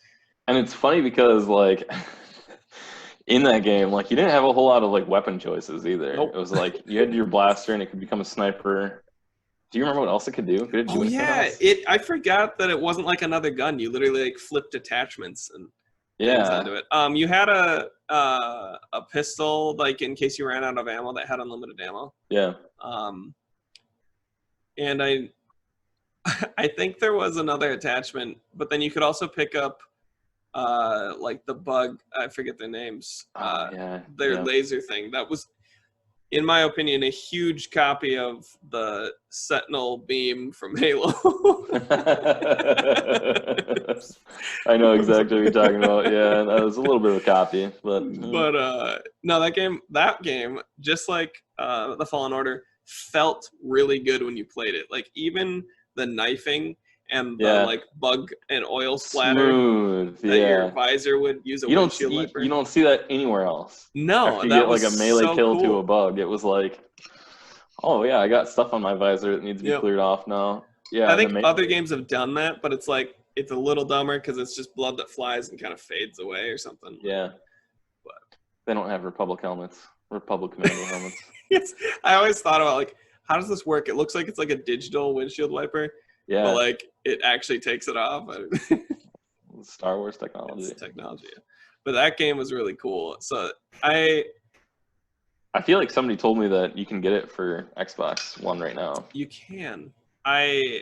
And it's funny because like in that game, like you didn't have a whole lot of like weapon choices either. Nope. It was like you had your blaster and it could become a sniper. Do you remember what else it could do? Could it do else? I forgot that it wasn't like another gun. You literally like flipped attachments and things onto it. You had a pistol, like in case you ran out of ammo, that had unlimited ammo. Yeah. And I think there was another attachment, but then you could also pick up like the bug, I forget their names. Their laser thing. That was, in my opinion, a huge copy of the Sentinel beam from Halo. I know exactly what you're talking about. Yeah, that was a little bit of a copy, but no, that game, just like the Fallen Order, felt really good when you played it. Like even the knifing and the like bug and oil splatter that your visor would use a windshield wiper. You don't see that anywhere else. No, after you get like a melee kill to a bug, it was like, oh yeah, I got stuff on my visor that needs to be cleared off now. Yeah, I think other games have done that, but it's like it's a little dumber because it's just blood that flies and kind of fades away or something. Yeah, but they don't have Republic Commando helmets. Yes, I always thought about like, how does this work? It looks like it's like a digital windshield wiper. Yeah, but like it actually takes it off. Star Wars technology. It's technology, yeah. But that game was really cool. So I feel like somebody told me that you can get it for Xbox One right now. You can. I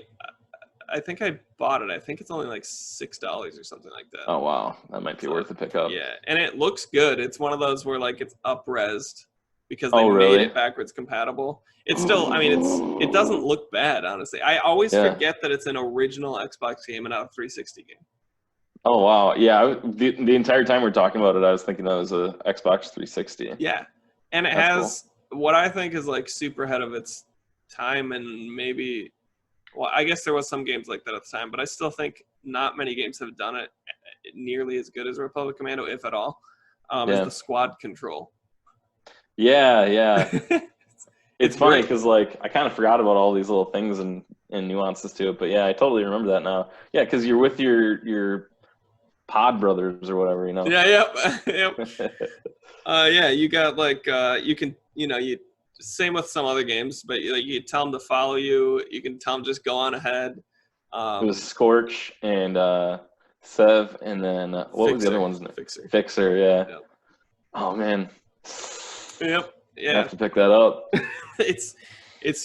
think I bought it. I think it's only like $6 or something like that. Oh wow, that might be worth a pickup. Yeah, and it looks good. It's one of those where like it's up-resed because they made it backwards compatible. It's still, I mean, it doesn't look bad, honestly. I always forget that it's an original Xbox game and not a 360 game. Oh wow, yeah. The entire time we're talking about it, I was thinking that was a Xbox 360. Yeah, and it has what I think is like super ahead of its time, and maybe, well, I guess there was some games like that at the time, but I still think not many games have done it nearly as good as Republic Commando, if at all. Is the squad control. Yeah. It's funny because like I kind of forgot about all these little things in and nuances to it. But yeah, I totally remember that now. Yeah, because you're with your pod brothers or whatever, you know. Yeah, yep. Yeah, you got like you can you same with some other games, but you tell them to follow you. You can tell them just go on ahead. It was Scorch and Sev, and then what was the other one's name? Fixer, yeah. Yep. Oh man. Yep. Yeah. I have to pick that up. It's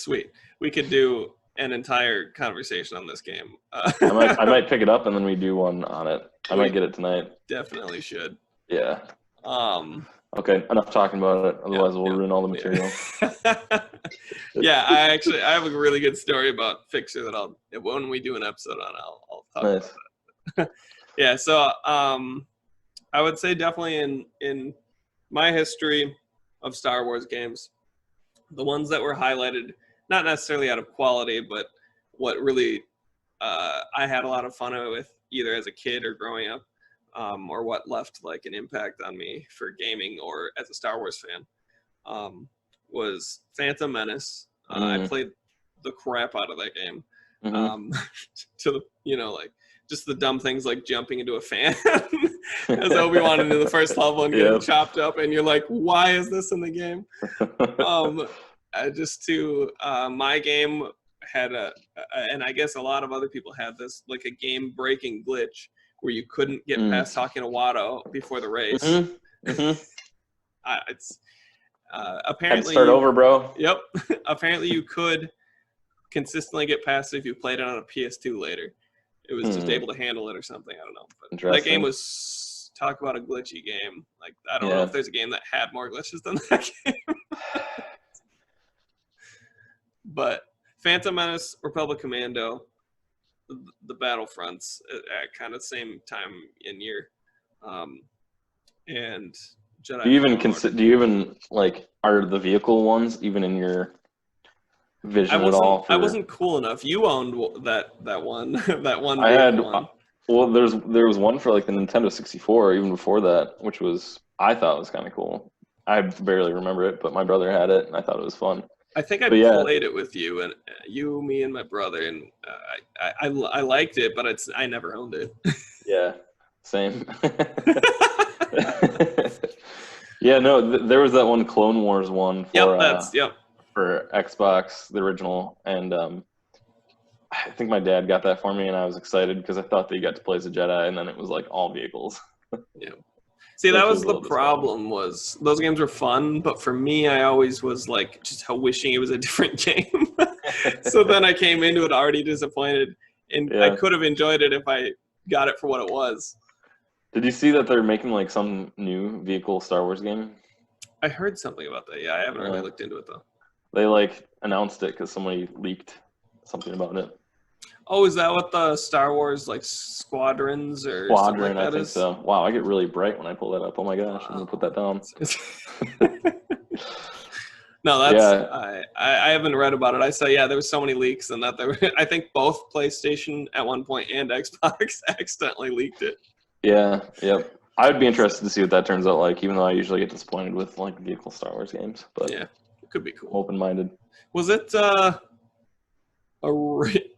sweet. We could do an entire conversation on this game. I might pick it up and then we do one on it. I might get it tonight. Definitely should. Yeah. Okay, enough talking about it. Otherwise, we'll ruin all the material. Yeah, I have a really good story about Fixer that when we do an episode on, I'll talk about that. Yeah, so I would say definitely in my history of Star Wars games, the ones that were highlighted, not necessarily out of quality, but what really I had a lot of fun with, either as a kid or growing up, or what left like an impact on me for gaming or as a Star Wars fan, was Phantom Menace. I played the crap out of that game. To the like just the dumb things like jumping into a fan as Obi-Wan into the first level and getting chopped up, and you're like, why is this in the game? My game had and I guess a lot of other people had this, like a game breaking glitch where you couldn't get past talking to Watto before the race. It's apparently start over, bro. Yep. Apparently you could consistently get past it if you played it on a PS2 later. It was just able to handle it or something. I don't know. But that game was, talk about a glitchy game. Like, I don't know if there's a game that had more glitches than that game. But Phantom Menace, Republic Commando, the Battlefronts at kind of same time in year, and Jedi. Do you even like, are the vehicle ones even in your vision at all? I wasn't cool enough. You owned that one that one. I had one. Well, there was one for like the Nintendo 64 even before that, which I thought was kind of cool. I barely remember it, but my brother had it and I thought it was fun. I think I played it with you, and you, me, and my brother, and I liked it, but I never owned it. Yeah, same. Yeah, no, there was that one Clone Wars one for Xbox, the original, and I think my dad got that for me, and I was excited because I thought that you got to play as a Jedi, and then it was like all vehicles. Yeah. See, that was the problem. Was those games were fun, but for me, I always was like just wishing it was a different game. So then I came into it already disappointed, and I could have enjoyed it if I got it for what it was. Did you see that they're making like some new vehicle Star Wars game? I heard something about that. Yeah, I haven't really looked into it though. They like announced it because somebody leaked something about it. Oh, is that what the Star Wars like Squadron, something like that I think so. Wow, I get really bright when I pull that up. Oh my gosh, I'm gonna put that down. No, that's I haven't read about it. I saw there was so many leaks, and that I think both PlayStation at one point and Xbox accidentally leaked it. Yeah, yep. I would be interested to see what that turns out like, even though I usually get disappointed with like vehicle Star Wars games. But yeah, it could be cool. Open-minded. Was it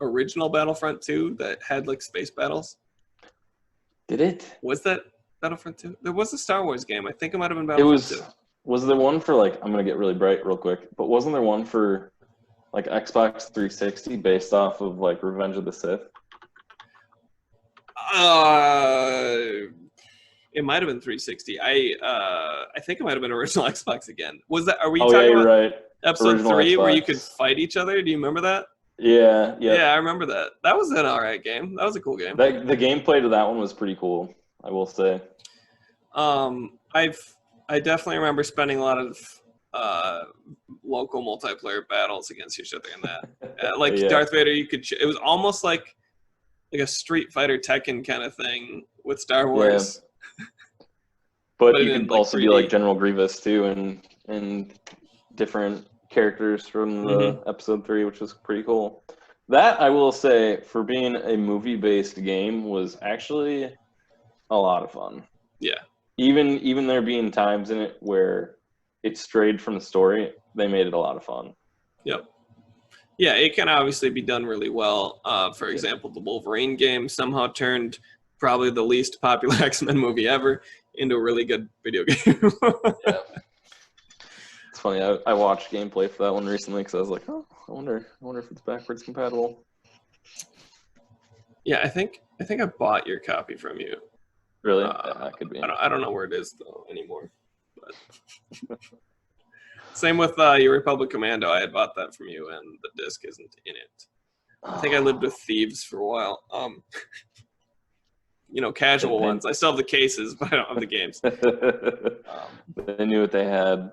original Battlefront 2 that had like space battles? Did it? Was that Battlefront 2? There was a Star Wars game. I think it might have been Battlefront 2. Was there one for like, I'm gonna get really bright real quick, but wasn't there one for like Xbox 360 based off of like Revenge of the Sith? It might have been 360. I think it might have been original Xbox again. Was that? Are we talking about you're right. Episode Original 3 Xbox. where you could fight each other? Do you remember that? Yeah. Yeah, I remember that. That was an alright game. That was a cool game. The gameplay to that one was pretty cool, I will say. I definitely remember spending a lot of local multiplayer battles against each other in that. Darth Vader, it was almost like a Street Fighter Tekken kind of thing with Star Wars. Yeah. But you could also be like General Grievous too, and different characters from the episode 3, which was pretty cool. That, I will say, for being a movie-based game, was actually a lot of fun. Yeah. Even there being times in it where it strayed from the story, they made it a lot of fun. Yep. Yeah, it can obviously be done really well. For example, the Wolverine game somehow turned probably the least popular X-Men movie ever into a really good video game. Yeah. It's funny. I watched gameplay for that one recently because I was like, oh, I wonder if it's backwards compatible. Yeah, I think I bought your copy from you. Really? That could be. I don't know where it is though anymore. But same with your Republic Commando. I had bought that from you, and the disc isn't in it. I think I lived with thieves for a while. Casual ones. I still have the cases, but I don't have the games. They knew what they had.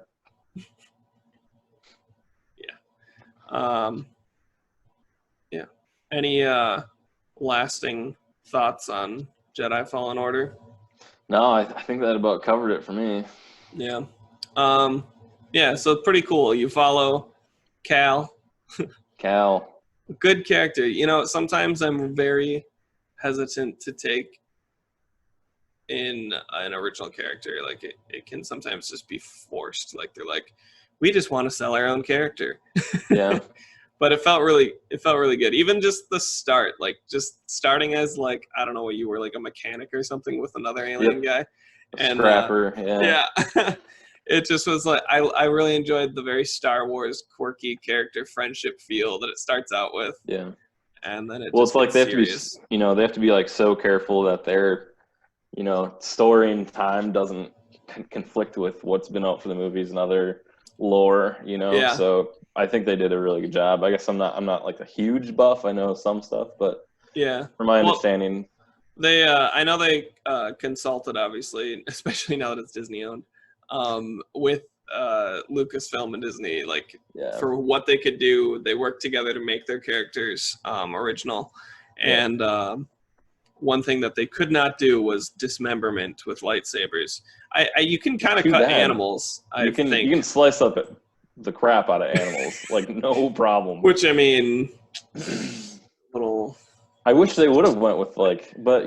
Yeah. Any lasting thoughts on Jedi Fallen Order? No, I think that about covered it for me. Yeah. Yeah, so pretty cool. You follow Cal. Cal. Good character. Sometimes I'm very hesitant to take in an original character. Like it can sometimes just be forced. Like they're like, we just want to sell our own character. Yeah. But it felt really good. Even just the start, like just starting as like, I don't know what you were, like a mechanic or something with another alien guy. And Scrapper, yeah. It just was like I really enjoyed the very Star Wars quirky character friendship feel that it starts out with. Yeah. And then it's like they have to be like so careful that their story and time doesn't conflict with what's been out for the movies and other lore, Yeah. So I think they did a really good job. I guess I'm not like a huge buff. I know some stuff, but yeah, from my understanding, I know they consulted, obviously, especially now that it's Disney owned, with Lucasfilm and Disney, for what they could do. They worked together to make their characters original, and one thing that they could not do was dismemberment with lightsabers. You can kind of cut animals. You can slice up the crap out of animals, like no problem. Which I mean, little. I wish they would have went with but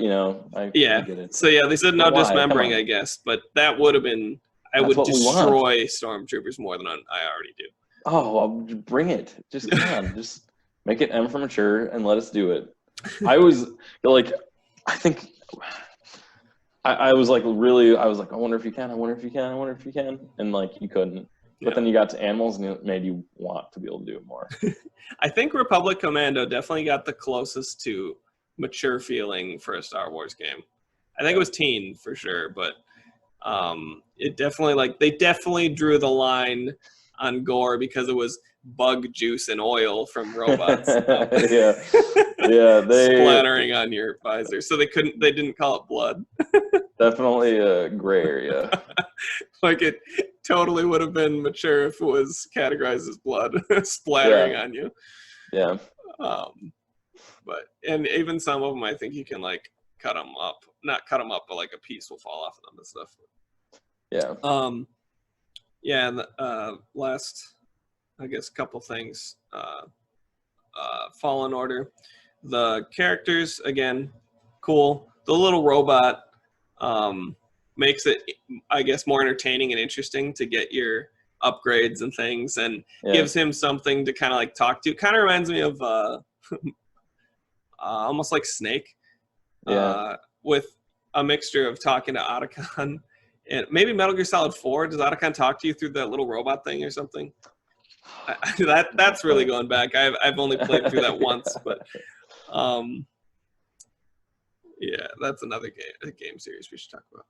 I get it. So they said no dismembering, I guess, but that would have been. I would destroy stormtroopers more than I already do. Oh, I'll bring it. Just come on, just make it M for mature and let us do it. I was like, I think I was like, really, I was like, I wonder if you can, and you couldn't. But then you got to animals, and it made you want to be able to do it more. I think Republic Commando definitely got the closest to mature feeling for a Star Wars game. I think it was teen for sure, but it definitely they definitely drew the line on gore because it was bug juice and oil from robots. They splattering on your visor, so they didn't call it blood. Definitely a gray area. It totally would have been mature if it was categorized as blood splattering on you. Yeah. But even some of them, I think you can cut them up, not cut them up, but a piece will fall off of them and stuff. Yeah. Yeah. And last, I guess, couple things. Fallen Order. The characters, again, cool. The little robot makes it, I guess, more entertaining and interesting to get your upgrades and things, and gives him something to kind of talk to. Kind of reminds me of almost like Snake, with a mixture of talking to Otacon. And maybe Metal Gear Solid 4. Does Otacon talk to you through that little robot thing or something? That's really going back. I've only played through that once, but that's another game series we should talk about.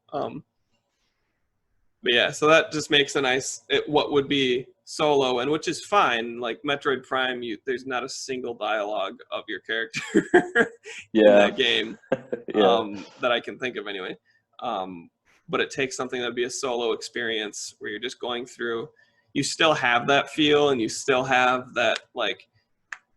But yeah, so that just makes a nice what would be solo, and which is fine. Like Metroid Prime, there's not a single dialogue of your character in that game that I can think of anyway. But it takes something that'd be a solo experience where you're just going through. You still have that feel, and you still have that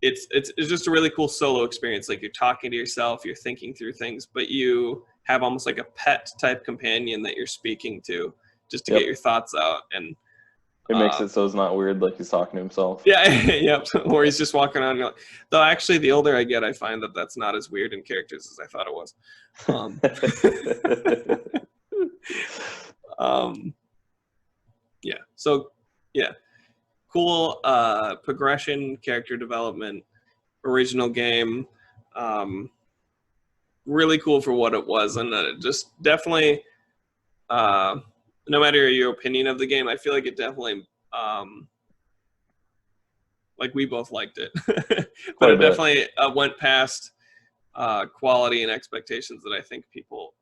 it's just a really cool solo experience. You're talking to yourself, you're thinking through things, but you have almost like a pet type companion that you're speaking to just to get your thoughts out. And it makes it so it's not weird, like he's talking to himself. Yeah, yep. Or he's just walking around. Though actually, the older I get, I find that that's not as weird in characters as I thought it was. cool progression, character development, original game. Really cool for what it was, and just definitely, no matter your opinion of the game, I feel like it definitely, like we both liked it, but it definitely went past quality and expectations that I think people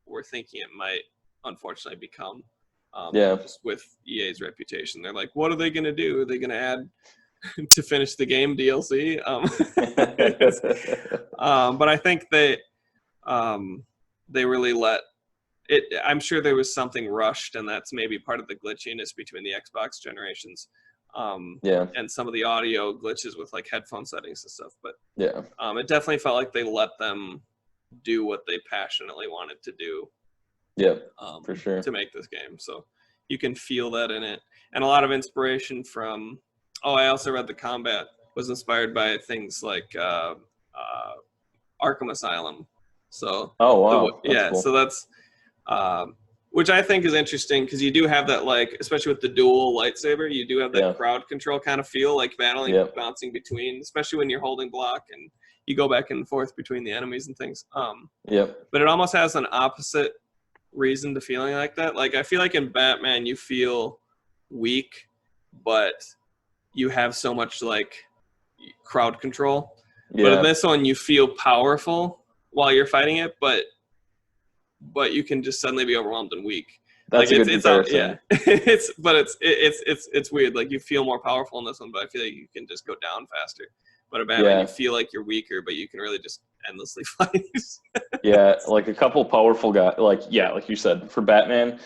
were thinking it might unfortunately become. Just with EA's reputation, they're like, what are they going to do? Are they going to add to finish the game DLC? But I think they really let it. I'm sure there was something rushed, and that's maybe part of the glitchiness between the Xbox generations. And some of the audio glitches with like headphone settings and stuff. But it definitely felt like they let them do what they passionately wanted to do. For sure. To make this game. So you can feel that in it. And a lot of inspiration from, I also read the combat was inspired by things like Arkham Asylum. So, cool. So that's, which I think is interesting because you do have that, like, especially with the dual lightsaber, you do have that crowd control kind of feel, like battling, bouncing between, especially when you're holding block and you go back and forth between the enemies and things. But it almost has an opposite reason to feeling like that. Like, I feel like in Batman you feel weak, but you have so much like crowd control. But in this one you feel powerful while you're fighting it, but you can just suddenly be overwhelmed and weak. That's like, a good comparison. It's weird. Like, you feel more powerful in this one, but I feel like you can just go down faster. But in Batman, you feel like you're weaker, but you can really just endlessly fight. Like a couple powerful guys. Like you said, for Batman,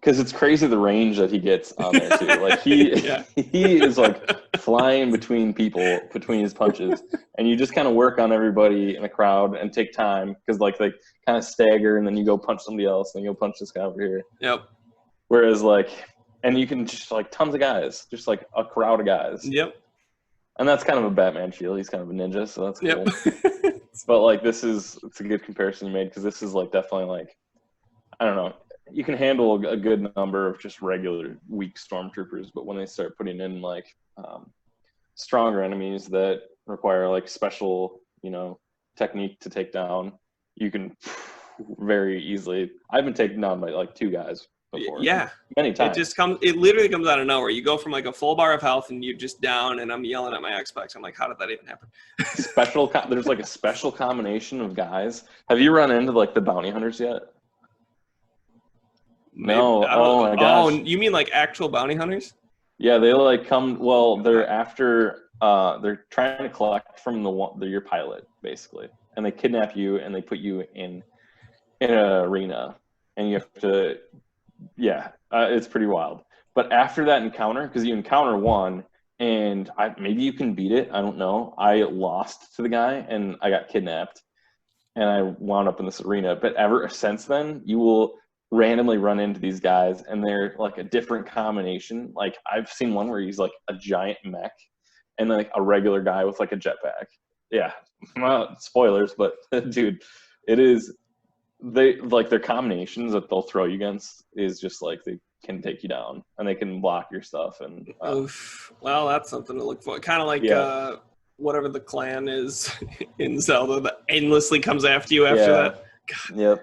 because it's crazy the range that he gets on there too. Like he is like flying between people, between his punches, and you just kind of work on everybody in a crowd and take time because like they kind of stagger, and then you go punch somebody else, and you'll punch this guy over here. Whereas and you can just like tons of guys, just like a crowd of guys. And that's kind of a Batman feel. He's kind of a ninja, so that's cool. But like it's a good comparison you made because this is like definitely like, I don't know, you can handle a good number of just regular weak stormtroopers, but when they start putting in like stronger enemies that require like special, technique to take down, you can very easily. I've been taken down by like two guys before. Many times. It literally comes out of nowhere. You go from like a full bar of health and you're just down, and I'm yelling at my Xbox. I'm like, how did that even happen? There's like a special combination of guys. Have you run into like the bounty hunters yet? Maybe, no. Oh my gosh. Oh, you mean like actual bounty hunters? Yeah, they like come. Well, they're after. They're trying to collect from your pilot basically, and they kidnap you and they put you in an arena, and you have to. It's pretty wild. But after that encounter, because you encounter one, and maybe you can beat it. I don't know. I lost to the guy, and I got kidnapped, and I wound up in this arena. But ever since then, you will randomly run into these guys, and they're like a different combination. Like I've seen one where he's like a giant mech, and then like a regular guy with like a jetpack. Yeah, well, spoilers, but dude, it is. They like their combinations that they'll throw you against is just like they can take you down and they can block your stuff and well, that's something to look for. Kind of like whatever the clan is in Zelda that endlessly comes after you after that. God.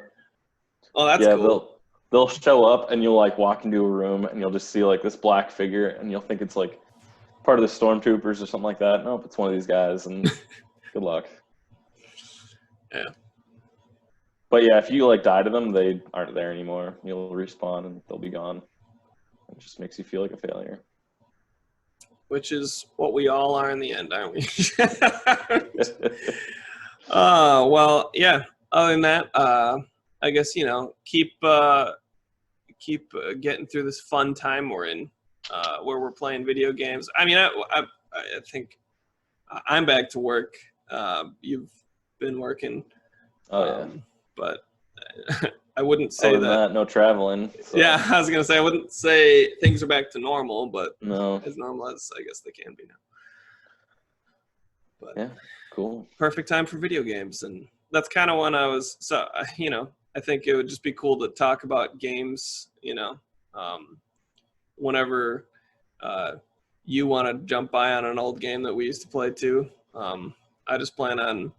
Oh, that's cool. They'll show up and you'll like walk into a room and you'll just see like this black figure and you'll think it's like part of the stormtroopers or something like that. Nope, it's one of these guys, and good luck. But yeah, if you like die to them, they aren't there anymore. You'll respawn and they'll be gone. It just makes you feel like a failure. Which is what we all are in the end, aren't we? Well, yeah. Other than that, I guess keep getting through this fun time we're in, where we're playing video games. I mean, I think I'm back to work. You've been working. But I wouldn't say that. No traveling. So. Yeah, I was going to say, I wouldn't say things are back to normal, but no. As normal as I guess they can be now. But yeah, cool. Perfect time for video games. And that's kind of when I was, I think it would just be cool to talk about games, whenever you want to jump by on an old game that we used to play too. I just plan on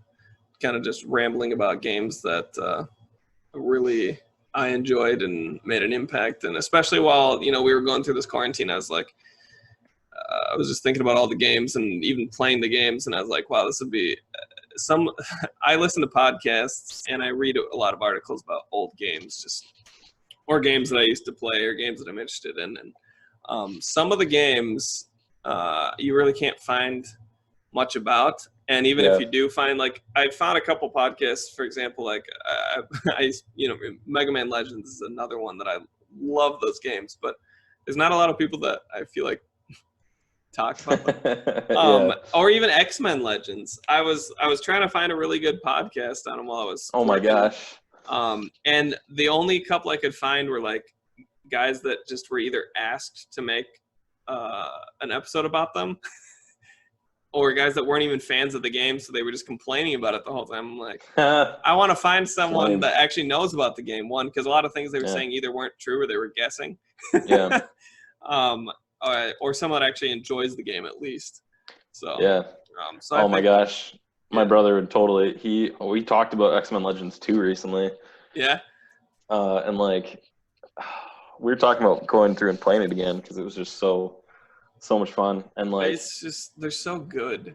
kind of just rambling about games that really I enjoyed and made an impact. And especially while, we were going through this quarantine, I was like, I was just thinking about all the games and even playing the games. And I was like, wow, this would be I listen to podcasts and I read a lot of articles about old games, or games that I used to play or games that I'm interested in. And some of the games you really can't find much about. And even if you do find, like, I found a couple podcasts, for example, like Mega Man Legends is another one that I love those games, but there's not a lot of people that I feel like talk about them. Or even X-Men Legends. I was trying to find a really good podcast on them while I was my gosh. And the only couple I could find were like guys that just were either asked to make an episode about them or guys that weren't even fans of the game, so they were just complaining about it the whole time. I'm like, I want to find someone that actually knows about the game, one, because a lot of things they were saying either weren't true or they were guessing. Or someone that actually enjoys the game at least. So my gosh, my brother would totally. We talked about X-Men Legends 2 recently. Yeah. And like we were talking about going through and playing it again because it was just so much fun. And like it's just they're so good.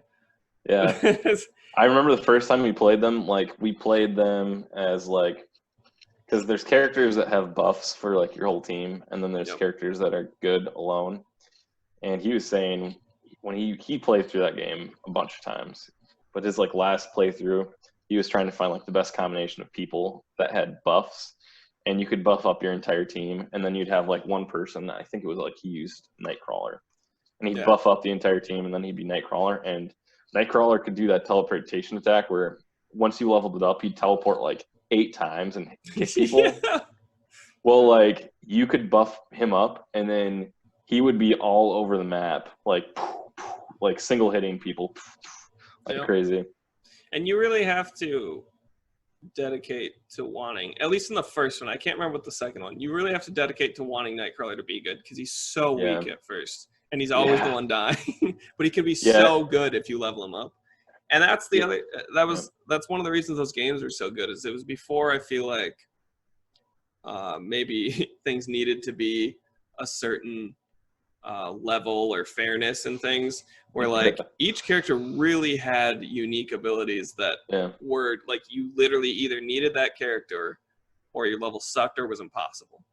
Yeah. I remember the first time we played them. Like we played them as like. Because there's characters that have buffs for like your whole team, and then there's characters that are good alone. And he was saying when he played through that game a bunch of times, but his like last playthrough, he was trying to find like the best combination of people that had buffs, and you could buff up your entire team, and then you'd have like one person. I think it was like he used Nightcrawler, and he'd buff up the entire team, and then he'd be Nightcrawler, and Nightcrawler could do that teleportation attack where once you leveled it up, he'd teleport like 8 times and hit people. Well, like you could buff him up and then he would be all over the map, like single hitting people like crazy. And you really have to dedicate to wanting, at least in the first one, I can't remember what the second one, you really have to dedicate to wanting Nightcrawler to be good because he's so weak at first and he's always the one dying. But he could be so good if you level him up. And that's the other. That's one of the reasons those games were so good. Is it was before I feel like maybe things needed to be a certain level or fairness and things, where like each character really had unique abilities that were like you literally either needed that character, or your level sucked or was impossible.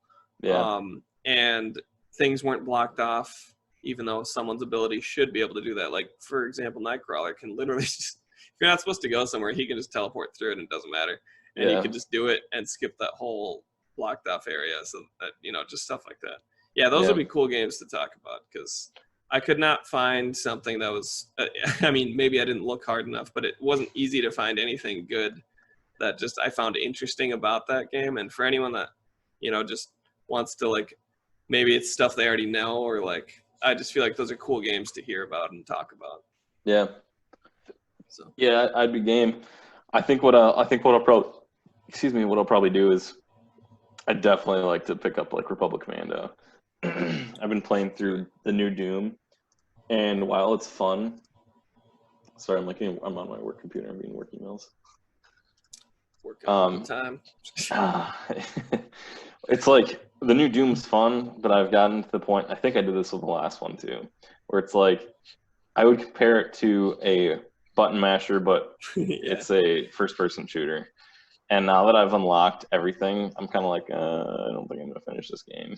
And things weren't blocked off. Even though someone's ability should be able to do that. Like, for example, Nightcrawler can literally just, if you're not supposed to go somewhere, he can just teleport through it and it doesn't matter. And you can just do it and skip that whole blocked off area. So that, just stuff like that. Yeah, those would be cool games to talk about because I could not find something that was, I mean, maybe I didn't look hard enough, but it wasn't easy to find anything good that just I found interesting about that game. And for anyone that, just wants to like, maybe it's stuff they already know or like, I just feel like those are cool games to hear about and talk about. Yeah. So. Yeah, I'd be game. I think what I'll probably do is I'd definitely like to pick up like Republic Commando. I've been playing through the new Doom, and while it's fun, sorry, I'm on my work computer. I'm reading work emails. Working all the time. It's like the new Doom's fun, but I've gotten to the point, I think I did this with the last one too, where it's like I would compare it to a button masher, but it's a first-person shooter. And now that I've unlocked everything, I'm kind of like, I don't think I'm going to finish this game.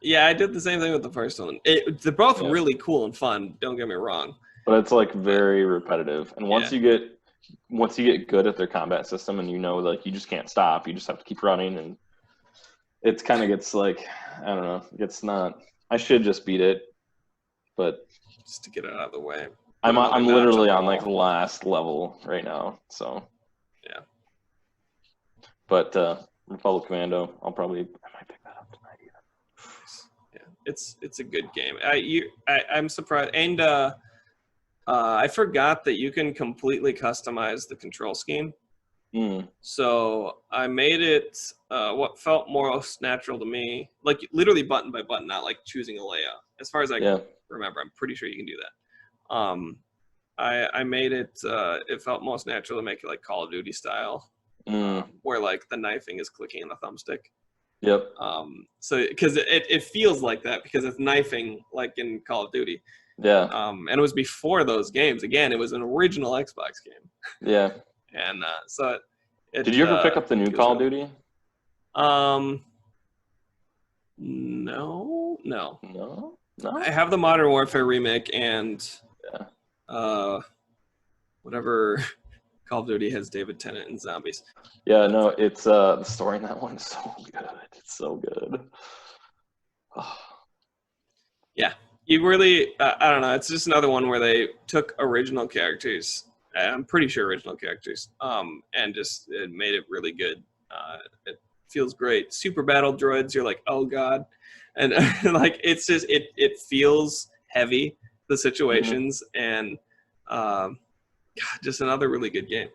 Yeah, I did the same thing with the first one. They're both really cool and fun, don't get me wrong. But it's like very repetitive. And once you get good at their combat system and like you just can't stop, you just have to keep running, and it kind of gets like, I don't know, it's not, I should just beat it, but just to get it out of the way. I'm literally on like the last level right now, so yeah. But Republic Commando, I might pick that up tonight even. Yeah, it's a good game. I'm surprised, and I forgot that you can completely customize the control scheme. So I made it what felt most natural to me, like literally button by button, not like choosing a layout. As far as remember. I'm pretty sure you can do that. I made it. It felt most natural to make it like Call of Duty style, where like the knifing is clicking on the thumbstick. Yep. So because it feels like that because it's knifing like in Call of Duty. Yeah. And it was before those games. Again, it was an original Xbox game. Yeah. And so did you ever pick up the new Call of Duty? No. I have the Modern Warfare remake and whatever Call of Duty has David Tennant and zombies. Yeah, no, it's the story in that one is so good. It's so good. Yeah, you really I don't know. It's just another one where they took original characters. I'm pretty sure original characters, and just it made it really good. It feels great. Super battle droids. You're like, oh god, and like it's just it feels heavy. The situations and God, just another really good game.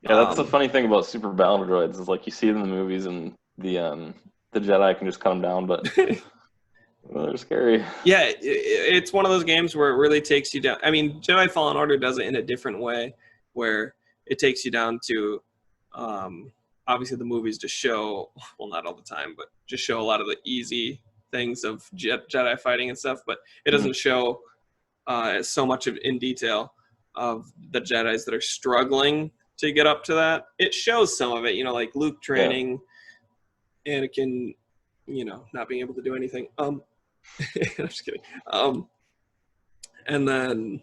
Yeah, that's the funny thing about super battle droids is like you see it in the movies and the Jedi can just cut them down, but they're scary. Yeah, it's one of those games where it really takes you down. I mean, Jedi Fallen Order does it in a different way, where it takes you down to, obviously the movies just show, well, not all the time, but just show a lot of the easy things of Jedi fighting and stuff, but it doesn't show so much in detail of the Jedis that are struggling to get up to that. It shows some of it, like Luke training, Anakin, not being able to do anything. I'm just kidding. And then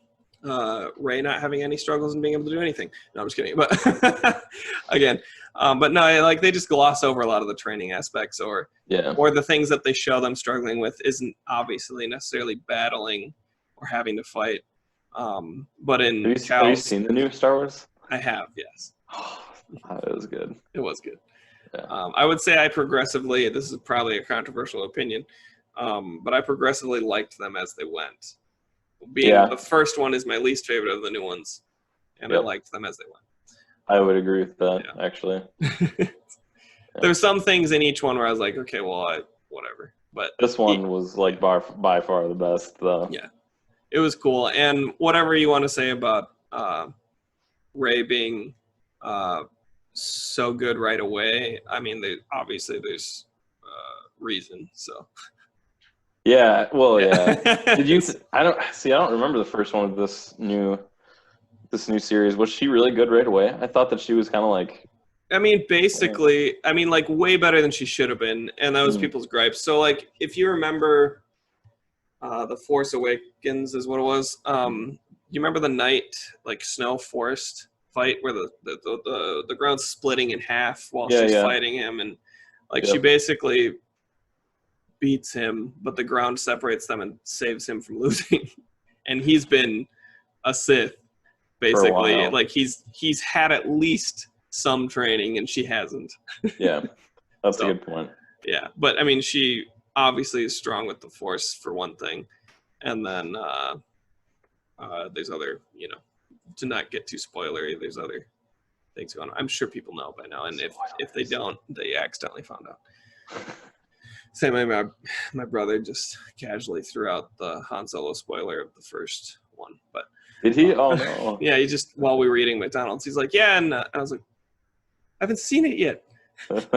Rey not having any struggles and being able to do anything. No, I'm just kidding. But again, but no, like they just gloss over a lot of the training aspects, or the things that they show them struggling with isn't obviously necessarily battling or having to fight. But in have you seen the new Star Wars? I have, yes. It was good. It was good. Yeah. I would say I progressively, this is probably a controversial opinion, but I progressively liked them as they went. The first one is my least favorite of the new ones, and I liked them as they went. I would agree with that, actually. There's some things in each one where I was like, okay, well, whatever. But this one was like by far the best, though. Yeah, it was cool. And whatever you want to say about Rey being so good right away, I mean, obviously there's reason. So. Yeah. Well, yeah. Did you? I don't remember the first one of this new series. Was she really good right away? I thought that she was kind of like. I mean, basically, like way better than she should have been, and that was people's gripes. So, like, if you remember, The Force Awakens is what it was. You remember the night, like, snow forest fight where the ground's splitting in half while she's fighting him, and like she basically beats him, but the ground separates them and saves him from losing. And he's been a Sith basically. Like he's had at least some training, and she hasn't. Yeah, that's a good point. Yeah, but I mean, she obviously is strong with the Force for one thing, and then there's other, to not get too spoilery, there's other things going on. I'm sure people know by now, and if they don't, they accidentally found out. Same way my brother just casually threw out the Han Solo spoiler of the first one. But did he? Oh no. Yeah, he just, while we were eating McDonald's, he's like, yeah, and I was like, I haven't seen it yet. But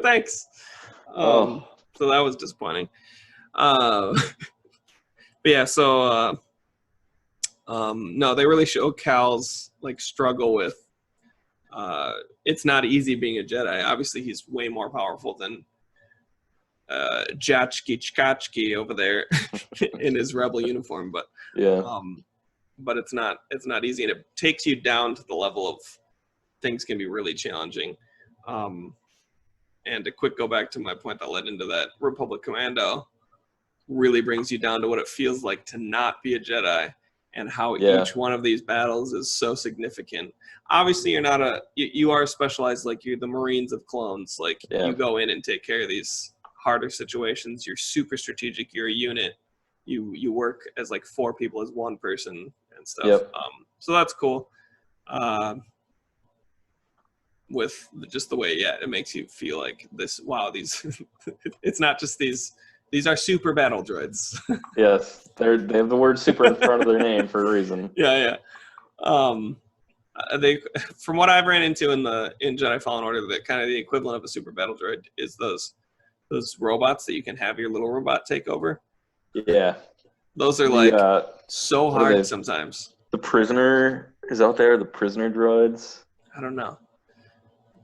thanks. So that was disappointing. But yeah, so no, they really show Cal's like struggle with. It's not easy being a Jedi. Obviously, he's way more powerful than Jachki Chkachki over there in his rebel uniform, but but it's not easy, and it takes you down to the level of things can be really challenging. And to quick go back to my point that led into that, Republic Commando really brings you down to what it feels like to not be a Jedi, and how each one of these battles is so significant. Obviously, you're not you are specialized, like you're the Marines of clones. Like you go in and take care of these harder situations. You're super strategic. You're a unit. You work as like 4 people as one person and stuff. So that's cool. With just the way, it makes you feel like this. Wow, these. It's not just these These are super battle droids. Yes, they have the word "super" in front of their name for a reason. Yeah. They, from what I've ran into in Jedi Fallen Order, that kind of the equivalent of a super battle droid is those robots that you can have your little robot take over. Yeah, those are so hard sometimes. The prisoner is out there. The prisoner droids. I don't know,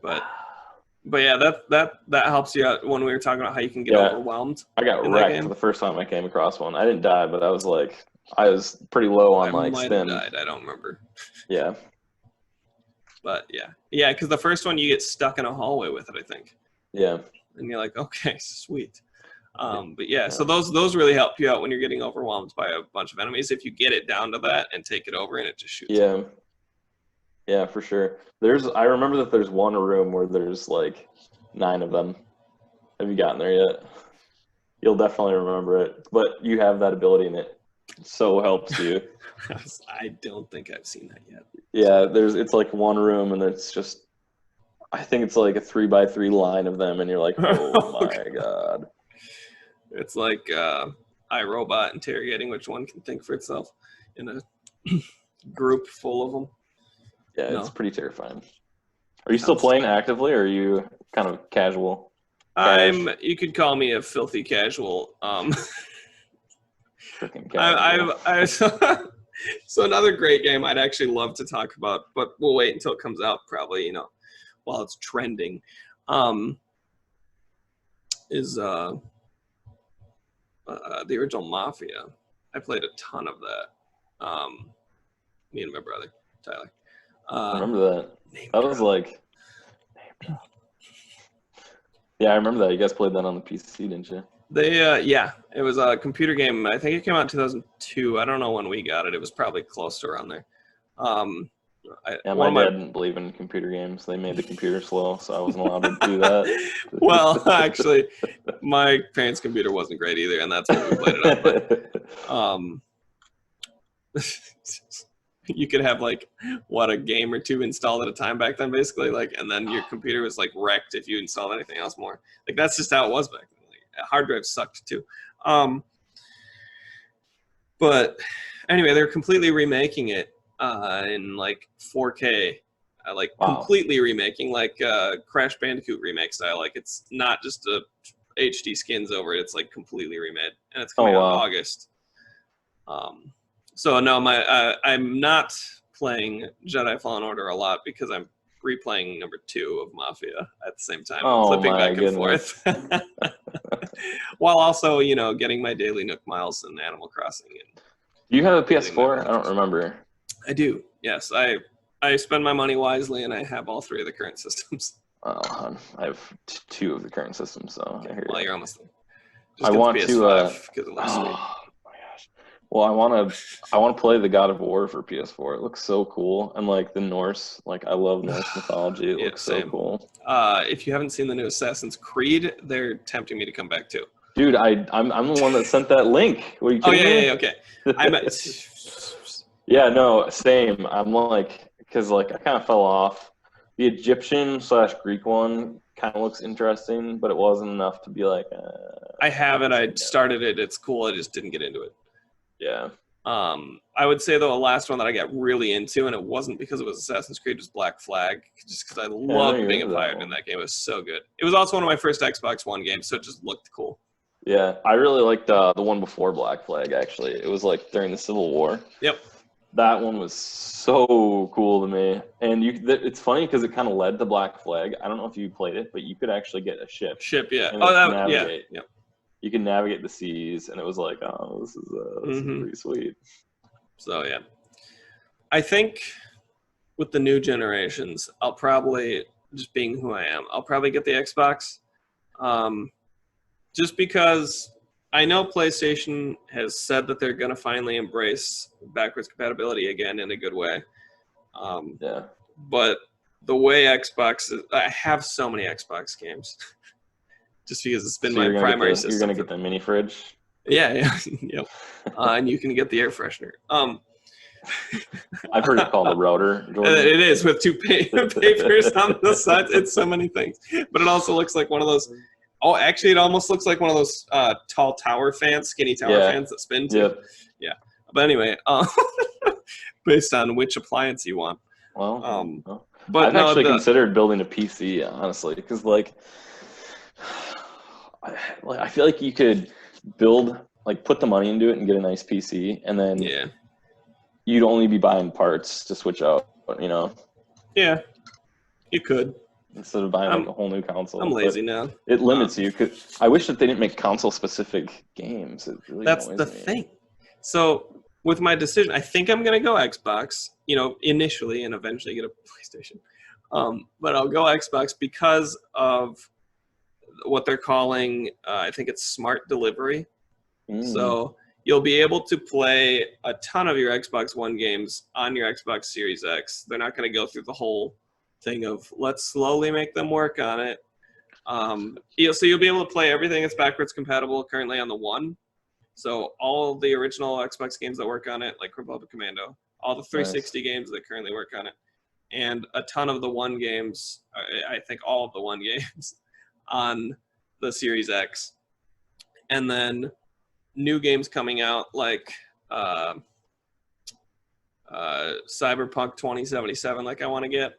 but yeah, that helps you out when we were talking about how you can get overwhelmed. I got wrecked the first time I came across one. I didn't die, but I was pretty low on I might spin. have died. I don't remember. Yeah. But yeah, because the first one you get stuck in a hallway with it, I think. Yeah. And you're like, okay, sweet. But yeah, so those really help you out when you're getting overwhelmed by a bunch of enemies. If you get it down to that and take it over, and it just shoots. Yeah. Yeah, for sure. I remember that there's one room where there's 9 of them. Have you gotten there yet? You'll definitely remember it. But you have that ability, and it so helps you. I don't think I've seen that yet. Yeah, it's one room, and it's just, I think it's a 3x3 line of them, and you're like, oh my god. It's like iRobot interrogating which one can think for itself in a group full of them. Yeah, it's pretty terrifying. Are you still playing actively, or are you kind of casual? You could call me a filthy casual. Freaking casual. So another great game I'd actually love to talk about, but we'll wait until it comes out, probably, while it's trending, is the original Mafia. I played a ton of that. Me and my brother, Tyler. I remember that. That was yeah, I remember that. You guys played that on the PC, didn't you? It was a computer game. I think it came out in 2002. I don't know when we got it. It was probably close to around there. My dad didn't believe in computer games. They made the computer slow, so I wasn't allowed to do that. Well, actually, my parents' computer wasn't great either, and that's what we played it on. But, you could have a game or two installed at a time back then, basically, and then your computer was wrecked if you installed anything else more. That's just how it was back then. Hard drive sucked too. But anyway, they're completely remaking it in 4K, completely remaking, Crash Bandicoot remake style. It's not just a HD skins over it. It's completely remade, and it's coming out in August. So no, I'm not playing Jedi Fallen Order a lot because I'm replaying number 2 of Mafia at the same time, flipping back and forth, while also getting my daily Nook miles in Animal Crossing. And do you have a PS4? I don't remember. I do. Yes, I spend my money wisely, and I have all 3 of the current systems. Oh, I have 2 of the current systems, so okay. I hear well, you. You're almost there. I want to because it looks sweet. My gosh. Well, I want to play the God of War for PS4. It looks so cool, and the Norse. I love Norse mythology. It looks so cool. If you haven't seen the new Assassin's Creed, they're tempting me to come back too. Dude, I'm the one that sent that link. Were you kidding me? Yeah, okay. Yeah, no, same. I'm because I kind of fell off. The Egyptian/Greek one kind of looks interesting, but it wasn't enough to be I have it. I started it. It's cool. I just didn't get into it. Yeah. I would say, though, the last one that I got really into, and it wasn't because it was Assassin's Creed, was Black Flag, just because I loved being a pirate in that game. It was so good. It was also one of my first Xbox One games, so it just looked cool. Yeah, I really liked the one before Black Flag, actually. It was during the Civil War. Yep. That one was so cool to me. And it's funny because it kind of led to Black Flag. I don't know if you played it, but you could actually get a ship. Yeah. Yeah. Yep. You can navigate the seas, and it was this is pretty sweet. So, yeah. I think with the new generations, I'll probably, just being who I am, I'll probably get the Xbox. Just because I know PlayStation has said that they're going to finally embrace backwards compatibility again in a good way. Yeah. But the way Xbox is, I have so many Xbox games. Just because it's been my primary system. You're going to get the mini fridge? Yeah. Yep. And you can get the air freshener. I've heard it called a router. It is, with 2 papers on the sides. It's so many things. But it also looks like one of those Oh, actually, it almost looks like one of those tall tower fans, skinny tower fans that spin too. Yep. Yeah. But anyway, based on which appliance you want. Well, But I've no, actually considered building a PC, honestly, because like I feel like you could build, like, put the money into it and get a nice PC, and then yeah, you'd only be buying parts to switch out, you know, yeah, you could. instead of buying like a whole new console. I'm lazy But now. it limits you. I wish that they didn't make console-specific games. It really That's annoys the me. thing. So with my decision, I think I'm gonna go Xbox. You know, initially, and eventually get a PlayStation. But I'll go Xbox because of what they're calling, I think it's smart delivery. So you'll be able to play a ton of your Xbox One games on your Xbox Series X. They're not going to go through the whole thing of let's slowly make them work on it. So you'll be able to play everything that's backwards compatible currently on the One. So all the original Xbox games that work on it, like Republic Commando, all the 360 games that currently work on it, and a ton of the One games, I think all of the One games on the Series X. And then new games coming out like Cyberpunk 2077, like I want to get.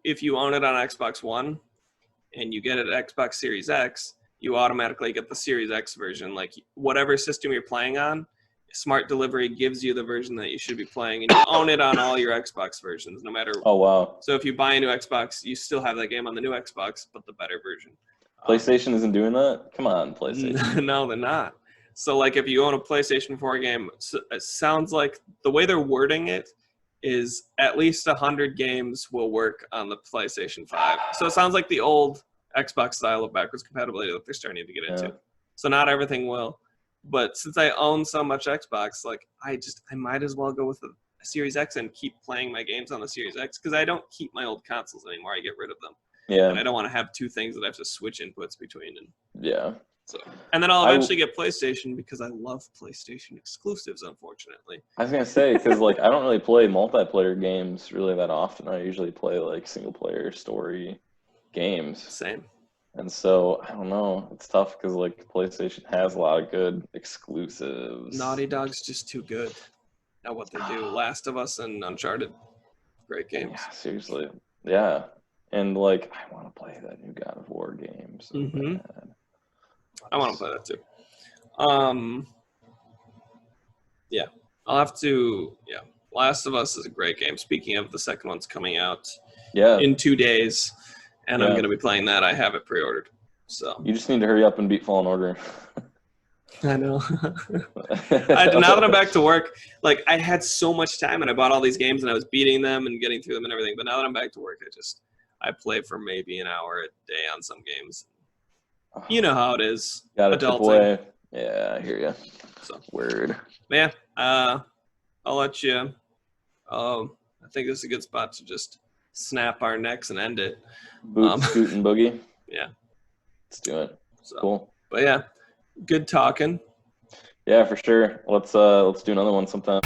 If you own it on Xbox One and you get it at Xbox Series X, you automatically get the Series X version. Like whatever system you're playing on, Smart Delivery gives you the version that you should be playing, and you own it on all your Xbox versions, no matter. Oh, wow. So if you buy a new Xbox, you still have that game on the new Xbox, but the better version. PlayStation isn't doing that? Come on, PlayStation. No, they're not. So like if you own a PlayStation 4 game, it sounds like the way they're wording it is at least 100 games will work on the PlayStation 5. So it sounds like the old Xbox style of backwards compatibility that they're starting to get into. So not everything will. But since I own so much Xbox, like I might as well go with a Series X and keep playing my games on the Series X, because I don't keep my old consoles anymore. I get rid of them. Yeah. And I don't want to have two things that I have to switch inputs between. So, and then I'll eventually get PlayStation because I love PlayStation exclusives, unfortunately. I was gonna say, because like I don't really play multiplayer games really that often. I usually play like single player story games. Same. And so I don't know. It's tough because like PlayStation has a lot of good exclusives. Naughty Dog's just too good at what they do. Last of Us and Uncharted, great games. Yeah, seriously. Yeah. And like I want to play that new God of War game. So bad. I want to play that too. Yeah, I'll have to. Yeah, Last of Us is a great game. Speaking of, the second one's coming out in 2 days, and I'm going to be playing that. I have it pre-ordered. So you just need to hurry up and beat Fallen Order. I know. Now that I'm back to work, like I had so much time and I bought all these games and I was beating them and getting through them and everything. But now that I'm back to work, I play for maybe an hour a day on some games. You know how it is. Adulting. Yeah, I hear you. So word. Yeah, I'll let you. I think this is a good spot to just snap our necks and end it. Boot, scoot, and boogie. Yeah, let's do it. So, cool. But yeah, good talking. Yeah, for sure. Let's do another one sometime.